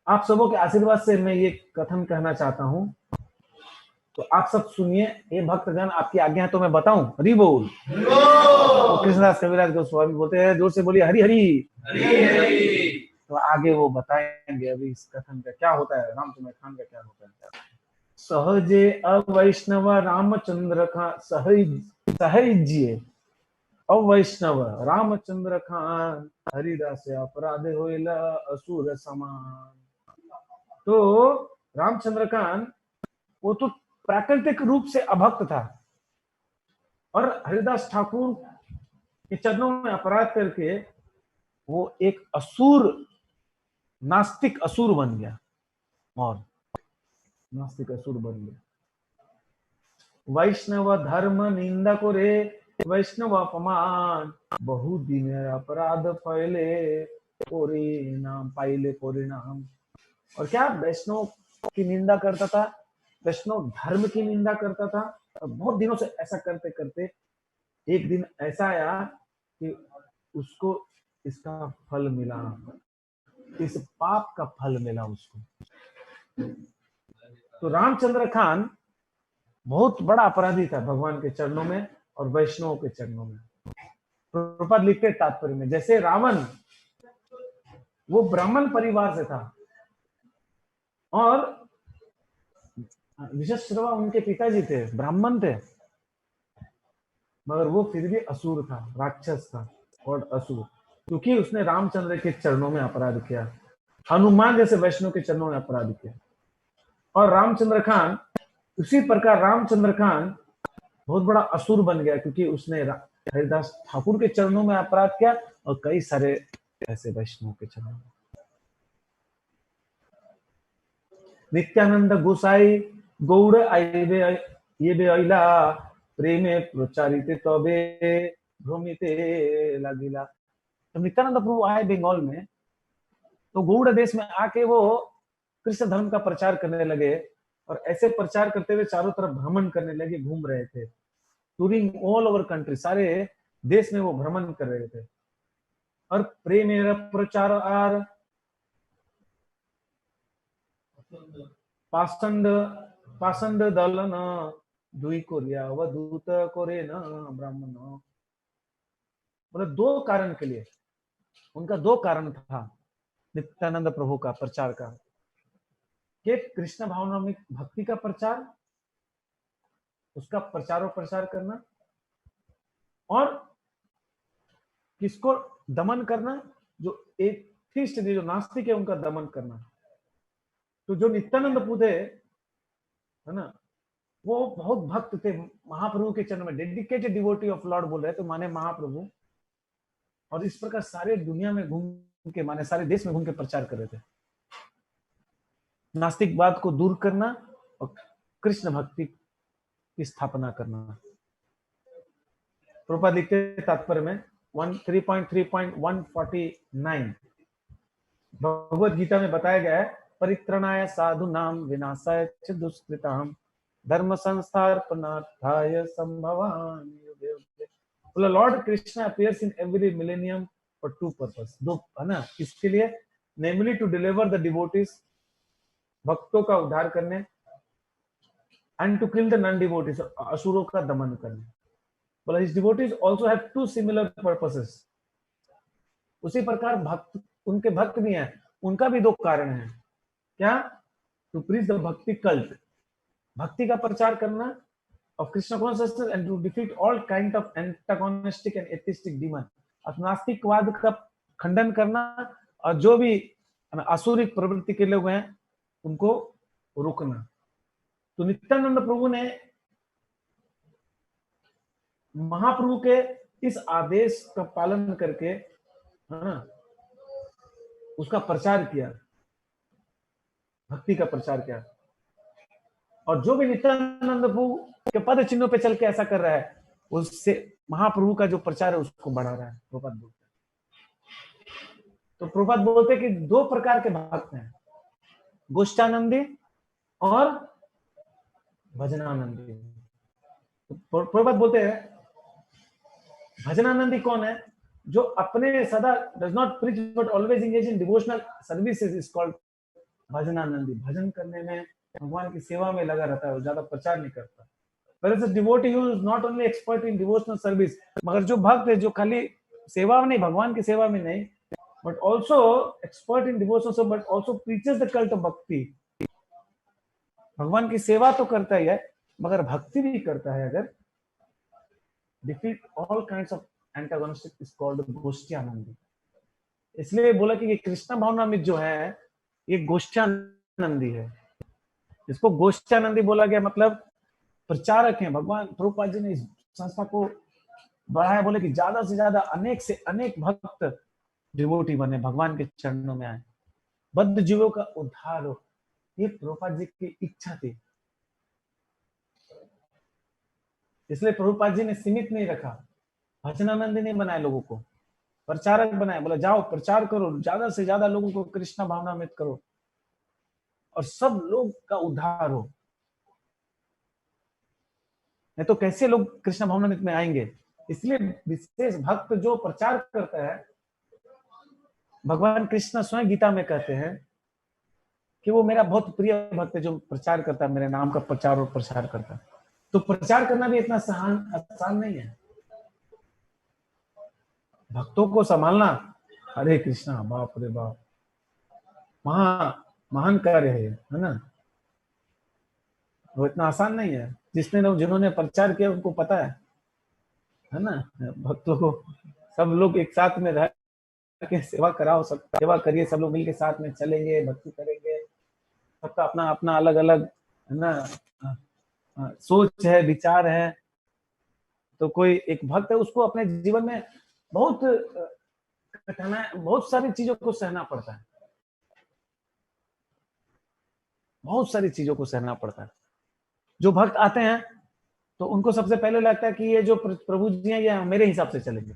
आप सबों के आशीर्वाद से मैं ये कथन कहना चाहता हूं, तो आप सब सुनिए। हे भक्तगण, आपकी आज्ञा है तो मैं बताऊं। हरि बोल। तो कृष्णदास कविराज गोस्वामी बोलते हैं, जोर से बोलिए हरि हरि। तो आगे वो बताएंगे अभी इस कथन का क्या होता है, रामचंद्र खान का क्या होता है। सहजे अवैष्णव रामचंद्र खान सहज्य अवैष्णव रामचंद्र खान हरिदास अपराध होइला असुर समान। तो रामचंद्र खान वो तो प्राकृतिक रूप से अभक्त था, और हरिदास ठाकुर के चरणों में अपराध करके वो एक असुर, नास्तिक असुर बन गया, और नास्तिक असुर बन गया। वैष्णव धर्म निंदा करे वैष्णव अपमान बहु दिन अपराध फैले परिणाम पाइले परिणाम। और क्या, वैष्णव की निंदा करता था, वैष्णव धर्म की निंदा करता था, और बहुत दिनों से ऐसा करते करते एक दिन ऐसा आया कि उसको इसका फल मिला, इस पाप का फल मिला उसको। तो रामचंद्र खान बहुत बड़ा अपराधी था भगवान के चरणों में और वैष्णव के चरणों में। प्रभुपाद लिखते तात्पर्य में, जैसे रावण वो ब्राह्मण परिवार से था, और विशेषवा उनके पिताजी थे, ब्राह्मण थे, मगर वो फिर भी असुर था, राक्षस था और असुर, क्योंकि उसने रामचंद्र के चरणों में अपराध किया, हनुमान जैसे वैष्णव के चरणों में अपराध किया। और रामचंद्र खान, उसी प्रकार रामचंद्र खान बहुत बड़ा असुर बन गया, क्योंकि उसने हरिदास ठाकुर के चरणों में अपराध किया और कई सारे ऐसे वैष्णव के चरणों में। नित्यानंद गोसाई गौड़ आइबे ये बे अइला प्रेमे प्रचारित तबे भ्रमिते लागिला। तो नित्यानंद प्रभु आए बंगाल में, तो गौड़ देश में आके वो कृष्ण धर्म का प्रचार करने लगे, और ऐसे प्रचार करते हुए चारों तरफ भ्रमण करने लगे, घूम रहे थे, टूरिंग ऑल ओवर कंट्री, सारे देश में वो भ्रमण कर रहे थे। और प्रेम प्रचार आर पासंड पासंड दलन दुई कोरिया वधूत कोरे न ब्राह्मण। मतलब दो कारण के लिए, उनका दो कारण था नित्यानंद प्रभु का प्रचार का, कि कृष्ण भावनात्मक भक्ति का प्रचार, उसका प्रचार और प्रसार करना, और किसको दमन करना, जो एथिस्ट थे, जो नास्तिक है, उनका दमन करना। तो जो नित्यानंद प्रभु थे, है ना, वो बहुत भक्त थे महाप्रभु के चरण में, डेडिकेटेड डिवोटी ऑफ लॉर्ड बोल रहे तो माने महाप्रभु। और इस प्रकार सारे दुनिया में घूम के, माने सारे देश में घूम के प्रचार कर रहे थे, नास्तिकवाद को दूर करना और कृष्ण भक्ति की स्थापना करना। प्रभुपाद लिखते तात्पर्य में 3.3.149 भगवत गीता में बताया गया है, परित्रणाय साधु नाम विनाशाय च दुष्कृताम धर्म संस्थापनार्थाय संभवामि युगे युगे। बोला Lord Krishna appears in every millennium for two purpose, दो, है ना, किसके लिए, namely to deliver the devotees, भक्तों का उद्धार करने, and to kill the non devotees, असुरों का दमन करने। बोला his devotees also have two similar purposes. उसी प्रकार भक्त उनके भक्त भी हैं, उनका भी 2 कारण है। क्या? टू प्रीच द भक्ति कल्ट, भक्ति का प्रचार करना, of Krishna consciousness and to defeat all kind of antagonistic and atheistic demon, नास्तिकवाद का खंडन करना और जो भी आसुरिक प्रवृत्ति के लोग हैं उनको रोकना। तो नित्यानंद प्रभु ने महाप्रभु के इस आदेश का पालन करके, है ना, उसका प्रचार किया, भक्ति का प्रचार किया। और जो भी नित्यानंद प्रभु के पद चिन्हों पे चल के ऐसा कर रहा है, उससे महाप्रभु का जो प्रचार है उसको बढ़ा रहा है। प्रभुपाद बोलते हैं, तो प्रभुपाद बोलते हैं कि 2 प्रकार के भक्त हैं, गोष्ठानंदी और भजनानंदी। तो प्रभुपाद बोलते हैं भजनानंदी कौन है? जो अपने सदा does not preach but always engage in devotional services is called bhajanandi. भजन करने में, भगवान की सेवा में लगा रहता है, वो ज्यादा प्रचार नहीं करता। Whereas a devotee who is not only expert in devotional service, मगर जो भक्त है जो खाली सेवा में नहीं, भगवान की सेवा में नहीं, but also expert in devotional service, but also preaches the cult of bhakti, भगवान की सेवा तो करता ही है मगर भक्ति भी करता है, अगर defeat all kinds of antagonistic is called गोष्ठ्यानंदी। इसलिए बोला कि ये कृष्ण भावनामृत जो है ये गोष्ठ्यानंदी है। इसको गोष्ठ्यानंदी बोला गया, मतलब प्रचारक हैं। भगवान प्रभुपाद जी ने इस संस्था को बढ़ाया, बोले कि ज्यादा से ज्यादा अनेक से अनेक भक्त डिवोटी बने, भगवान के चरणों में आए, बद्ध जीवों का उद्धार हो। ये प्रभुपाद जी की इच्छा थी, इसलिए प्रभुपाद जी ने सीमित नहीं रखा, भजनानंदी नहीं बनाए, लोगों को प्रचारक बनाए। बोला जाओ प्रचार करो, ज्यादा से ज्यादा लोगों को कृष्णा भावनामृत करो और सब लोग का उद्धार हो। नहीं तो कैसे लोग कृष्ण भावनामृत में आएंगे? इसलिए विशेष भक्त जो प्रचार करता है, भगवान कृष्ण स्वयं गीता में कहते हैं कि वो मेरा बहुत प्रिय भक्त है जो प्रचार करता है, मेरे नाम का प्रचार और प्रसार करता है। तो प्रचार करना भी इतना आसान नहीं है। भक्तों को संभालना, हरे कृष्णा, बाप रे बाप, महान कार्य है ना। वो इतना आसान नहीं है। जिन्होंने प्रचार किया उनको पता है ना। भक्तों को सब लोग एक साथ में रह के सेवा कराओ, सब सेवा करिए, सब लोग मिलके साथ में चलेंगे, भक्ति करेंगे। सबका अपना अपना अलग अलग है ना सोच है, विचार है। तो कोई एक भक्त है, उसको अपने जीवन में बहुत कठिनाई, बहुत सारी चीजों को सहना पड़ता है, बहुत सारी चीजों को सहना पड़ता है। जो भक्त आते हैं तो उनको सबसे पहले लगता है कि ये जो प्रभु जी हैं ये मेरे हिसाब से चलेंगे।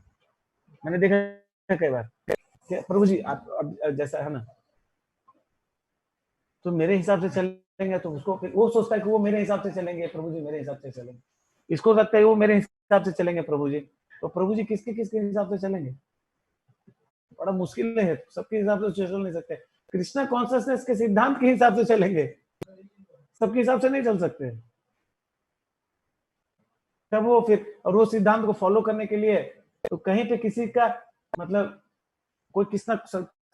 मैंने देखा है कई बार कि प्रभु जी आप जैसा है ना, तो मेरे हिसाब से चलेंगे, तो उसको फिर वो सोचता है कि वो मेरे हिसाब से चलेंगे, प्रभु जी मेरे हिसाब से चलेंगे। इसको लगता है वो मेरे हिसाब से चलेंगे प्रभु जी, तो प्रभु जी किसके हिसाब से चलेंगे? बड़ा मुश्किल है, सबके हिसाब से चल नहीं सकते। कृष्णा कॉन्शियसनेस के सिद्धांत के हिसाब से चलेंगे, सबके हिसाब से नहीं चल सकते। तब वो फिर और वो सिद्धांत को फॉलो करने के लिए तो कहीं पे किसी का मतलब कोई किसना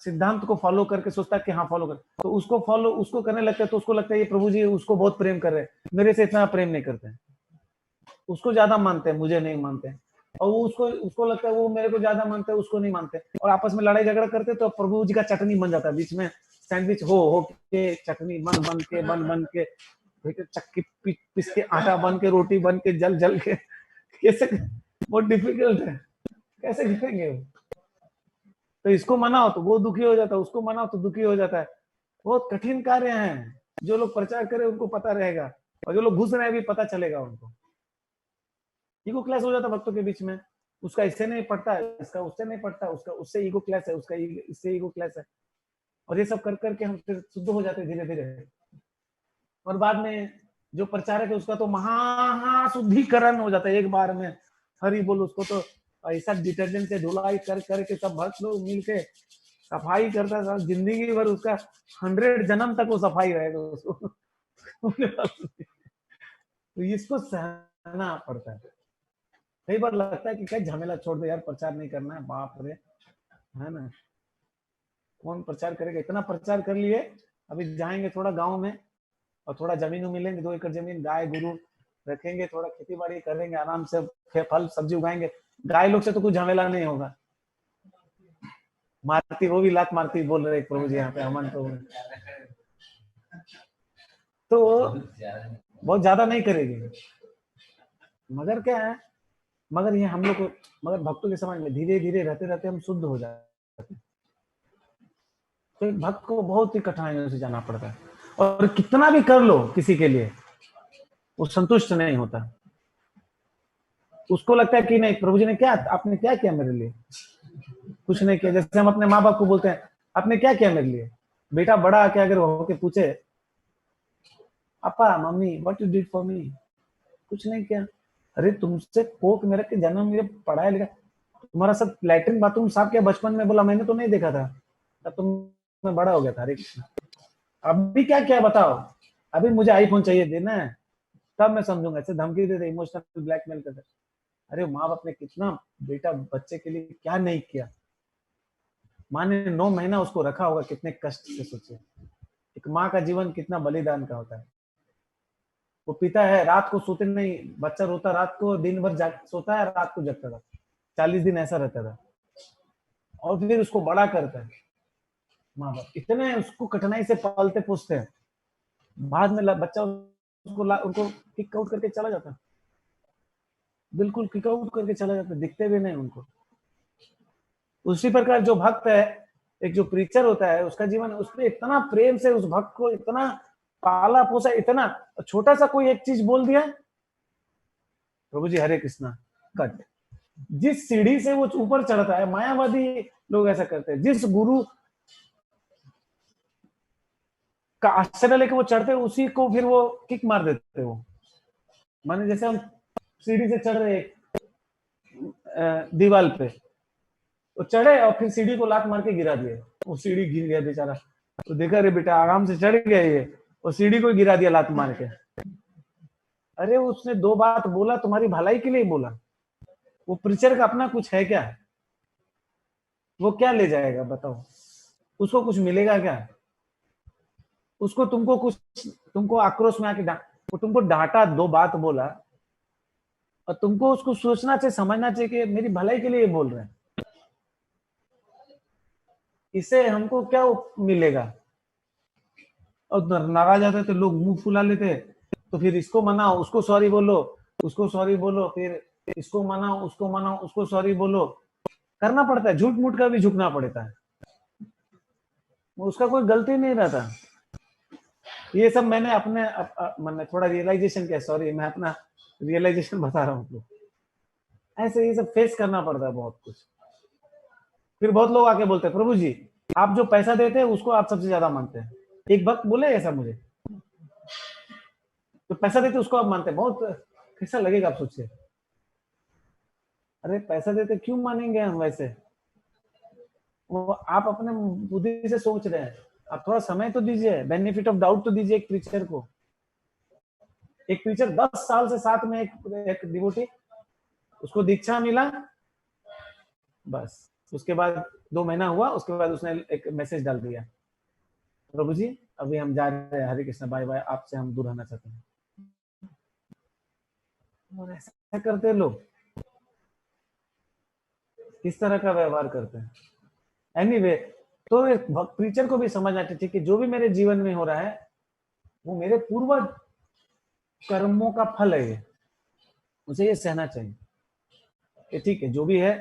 सिद्धांत को फॉलो करके सोचता है कि हाँ फॉलो कर, तो उसको करने लगता है, तो उसको लगता है ये प्रभु जी उसको बहुत प्रेम कर रहे हैं, मेरे से इतना प्रेम नहीं करते हैं, उसको ज्यादा मानते हैं, मुझे नहीं मानते। और उसको लगता है वो मेरे को ज्यादा मानते हैं, उसको नहीं मानते, और आपस में लड़ाई झगड़ा करते, तो प्रभु जी का चटनी बन जाता है, बीच में सैंडविच हो के चटनी बन के चक्की पीस के आटा बन के रोटी बन के जल के कैसे, बहुत डिफिकल्ट है, कैसे जीतेंगे? तो इसको मनाओ तो वो दुखी हो जाता है, उसको मनाओ तो दुखी हो जाता है। बहुत कठिन कार्य हैं। जो लोग प्रचार करें उनको पता रहेगा, और जो लोग घुस रहे हैं भी पता चलेगा उनको। ईगो क्लैश हो जाता है भक्तों के बीच में, उसका इससे नहीं पड़ता, इसका उससे नहीं पड़ता, उसका उससे ईगो क्लैश है, उसका इससे ईगो क्लैश है, और ये सब कर करके हम फिर शुद्ध हो जाते हैं धीरे धीरे। और बाद में जो प्रचारक है उसका तो महाशुद्धिकरण हो जाता है एक बार में। हरि बोल, उसको तो ऐसा डिटर्जेंट से धुलाई कर करके सब भक्त लोग मिलके सफाई करता है, जिंदगी भर उसका 100 जन्म तक वो सफाई रहेगा उसको। तो इसको सहना पड़ता है। कई बार लगता है कि क्या झमेला छोड़ दे यार, प्रचार नहीं करना है, बाप रे, है ना। कौन प्रचार करेगा? इतना प्रचार कर लिए, अभी जाएंगे थोड़ा गांव में और थोड़ा जमीन मिलेंगे, 2 एकड़ जमीन, गाय गुरु रखेंगे, थोड़ा खेती बाड़ी करेंगे, आराम से फल सब्जी उगाएंगे। गाय लोग से तो कुछ झमेला नहीं होगा। मारती, वो भी लात मारती बोल रहे प्रभु जी यहाँ पे, अमन प्रभु। तो बहुत ज्यादा नहीं करेगी, मगर क्या है, मगर ये हम लोग को, मगर भक्तों के समाज में धीरे धीरे रहते रहते हम शुद्ध हो जाते हैं। तो एक भक्त को बहुत ही कठिनाइयों से जाना पड़ता है, और कितना भी कर लो किसी के लिए, वो संतुष्ट नहीं होता। उसको लगता है कि नहीं, प्रभु जी ने क्या, आपने क्या किया मेरे लिए? कुछ नहीं किया। जैसे हम अपने माँ बाप को बोलते हैं, आपने क्या किया मेरे लिए? बेटा बड़ा आके अगर होके पूछे, papa mummy what you did for me, कुछ नहीं किया। अरे तुमसे कोख में रख के जन्म में पढ़ाया लिखा, तुम्हारा सब लैट्रिन बाथरूम साफ किया बचपन में? बोला मैंने तो नहीं देखा था, तब तुम बड़ा हो गया था। अरे अभी क्या क्या बताओ, अभी मुझे आईफोन चाहिए, देना है तब मैं समझूंगा। ऐसे धमकी दे दे, इमोशनल ब्लैकमेल कर दे। अरे माँ बाप ने कितना बेटा बच्चे के लिए क्या नहीं किया। माँ ने 9 महीना उसको रखा होगा, कितने कष्ट से, सोचे एक माँ का जीवन कितना बलिदान का होता है। वो पिता है, रात को सोते नहीं, बच्चा रोता रात को, दिन भर सोता है, रात को जगता था, 40 दिन ऐसा रहता था, और फिर उसको बड़ा करता है। माँ बाप इतने उसको कठिनाई से पालते पोसते हैं, बाद में बच्चा उसको उनको किक आउट करके चला जाता, बिल्कुल किक आउट करके चला जाता, दिखते भी नहीं उनको। उसी प्रकार जो भक्त है, एक जो प्रीचर होता है, उसका जीवन, उसने इतना प्रेम से उस भक्त को इतना पाला पोसा, इतना छोटा सा कोई एक चीज बोल दिया, प्रभु जी हरे कृष्णा, कट। जिस सीढ़ी से वो ऊपर चढ़ता है, मायावादी लोग ऐसा करते हैं, जिस गुरु का आश्रय लेके वो चढ़ते, उसी को फिर वो किक मार देते। वो माने जैसे हम सीढ़ी से चढ़ रहे दीवार पे, वो चढ़े और फिर सीढ़ी को लात मार के गिरा दिए, वो सीढ़ी गिर गया बेचारा। तो देखा, अरे बेटा आराम से चढ़ गया ये, वो सीढ़ी को गिरा दिया लात मार के। अरे उसने 2 बात बोला, तुम्हारी भलाई के लिए बोला। वो प्रीचर का अपना कुछ है क्या? वो क्या ले जाएगा बताओ? उसको कुछ मिलेगा क्या? उसको तुमको आक्रोश में आके वो तुमको डांटा, 2 बात बोला, और तुमको उसको सोचना चाहिए, समझना चाहिए कि मेरी भलाई के लिए बोल रहे हैं, इससे हमको क्या मिलेगा। और नाराज आते तो लोग मुंह फुला लेते, तो फिर इसको मनाओ, उसको सॉरी बोलो, उसको सॉरी बोलो, फिर इसको मनाओ, उसको मनाओ, उसको सॉरी बोलो, करना पड़ता है, झूठ मूठ का भी झुकना पड़ता है, उसका कोई गलती नहीं रहता। ये सब मैंने अपने मैंने थोड़ा रियलाइजेशन किया, सॉरी मैं अपना रियलाइजेशन बता रहा हूँ। ऐसे ये सब फेस करना पड़ता है बहुत कुछ। फिर बहुत लोग आके बोलते हैं, प्रभु जी आप जो पैसा देते हैं उसको आप सबसे ज्यादा मानते हैं। एक भक्त बोले ऐसा मुझे, तो पैसा देते उसको आप मानते हैं, बहुत कैसा लगेगा आप सोचिए। अरे पैसा देते क्यों मानेंगे हम वैसे? वो आप अपने बुद्धि से सोच रहे हैं, आप थोड़ा समय तो दीजिए, बेनिफिट ऑफ डाउट तो दीजिए एक प्रीचर को। एक प्रीचर 10 साल से साथ में एक डिवोटी, उसको दीक्षा मिला, बस उसके बाद 2 महीना हुआ, उसके बाद उसने एक मैसेज डाल दिया, प्रभु जी अभी हम जा रहे हैं, हरे कृष्णा बाय बाय, आपसे हम दूर रहना चाहते हैं। और ऐसा करते हैं लोग, किस तरह का व्यवहार करते हैं। एनीवे, तो एक प्रीचर को भी समझना चाहिए कि जो भी मेरे जीवन में हो रहा है वो मेरे पूर्व कर्मों का फल है, मुझे ये सहना चाहिए कि ठीक है जो भी है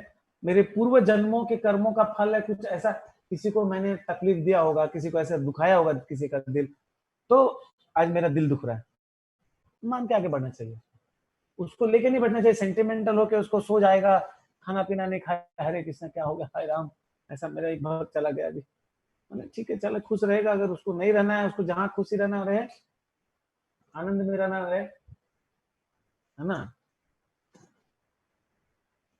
मेरे पूर्व जन्मों के कर्मों का फल है। कुछ ऐसा किसी को मैंने तकलीफ दिया होगा, किसी को ऐसा दुखाया होगा किसी का दिल, तो आज मेरा दिल दुख रहा है, मान के आगे बढ़ना चाहिए। उसको लेके नहीं बैठना चाहिए सेंटिमेंटल होके, उसको सो जाएगा, खाना पीना नहीं खाया, हरे कृष्णा क्या हो गया, हाय राम ऐसा मेरा एक भक्त चला गया अभी, ठीक है चलो खुश रहेगा। अगर उसको नहीं रहना है, उसको जहां खुशी रहना रहे, आनंद में रहना रहे, है ना।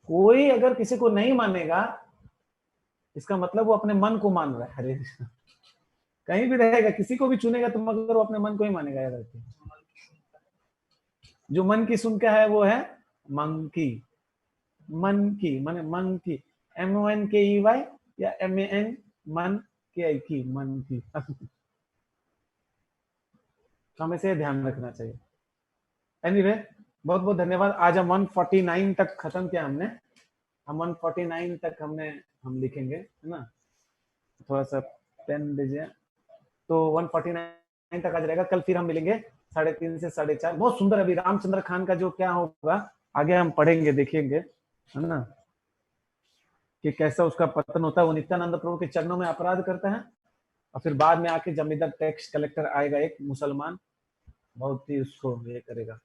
कोई अगर किसी को नहीं मानेगा, इसका मतलब वो अपने मन को मान रहा है। हरे कृष्णा, कहीं भी रहेगा, किसी को भी चुनेगा तो मगर वो अपने मन को ही मानेगा। याद रखिए, जो मन की सुन का है वो है मंकी। मन की माने मन की, MONKEY या MAN मन की मन की हमें से ध्यान रखना चाहिए। एनीवे बहुत बहुत धन्यवाद। आज हम 149 तक खत्म किया हमने। हम 149 तक हम लिखेंगे, है ना। थोड़ा सा पेन दीजिए। तो 149 तक आज रहेगा। कल फिर हम मिलेंगे 3:30 से 4:30। बहुत सुंदर। अभी रामचंद्र खान का जो क्या होगा आगे हम पढ़ेंगे, देखेंगे, है ना, कि कैसा उसका पतन होता है। वो नित्यानंद प्रभु के चरणों में अपराध करता है और फिर बाद में आके जब इधर टैक्स कलेक्टर आएगा एक मुसलमान, बहुत ही उसको ये करेगा,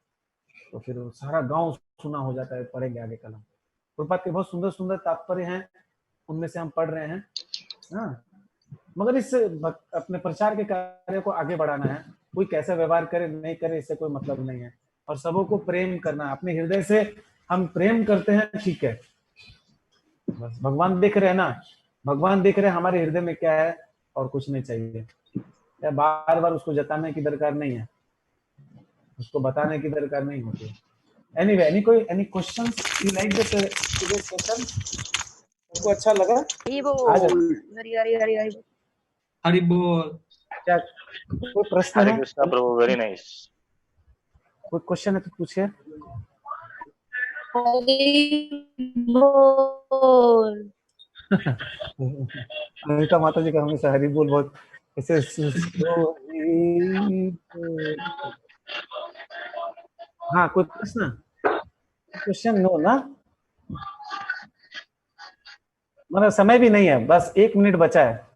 तो फिर वो सारा गांव सुना हो जाता है। पढ़ेंगे आगे कल हम। प्रभुपाद के बहुत सुंदर सुंदर तात्पर्य हैं, उनमें से हम पढ़ रहे हैं। हाँ, मगर इस अपने प्रचार के कार्य को आगे बढ़ाना है। कोई कैसा व्यवहार करे नहीं करे इससे कोई मतलब नहीं है, और सबों को प्रेम करना। अपने हृदय से हम प्रेम करते हैं, ठीक है, बस भगवान देख रहे हैं ना, भगवान देख रहे हैं हमारे हृदय में क्या है, और कुछ नहीं चाहिए। या बार बार उसको जताने की दरकार नहीं है, उसको बताने की दरकार नहीं होती। Anyway, any questions you like this session? आपको अच्छा लगा? आज हरी हरी हरी हरी हरि बोल। क्या कोई प्रश्न हरे है? कृष्णा प्रभु, वेरी नाइस। कोई क्वेश्चन है तो पूछिए। हरी बोल। अनिता माता जी का हमेशा हरि बोल बहुत ऐसे हाँ, कोई प्रश्न? क्वेश्चन नो ना, मतलब समय भी नहीं है, बस 1 मिनट बचा है।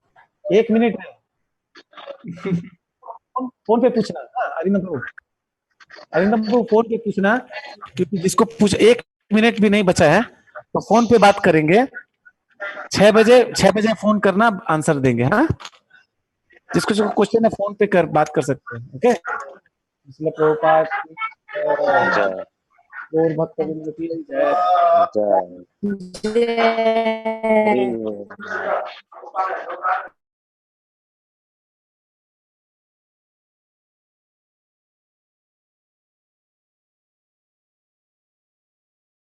1 मिनट है। फोन पे पूछना। अरिंदम प्रभु फोन पे पूछना, क्योंकि जिसको पूछ 1 मिनट भी नहीं बचा है तो फोन पे बात करेंगे। 6 बजे फोन करना, आंसर देंगे। हाँ, जिसको जो क्वेश्चन है फोन पे बात कर सकते हैं। ओके, इसलिए प्रभुपाद जय और भक्तवृंद की जय। जय जय हरि बोल।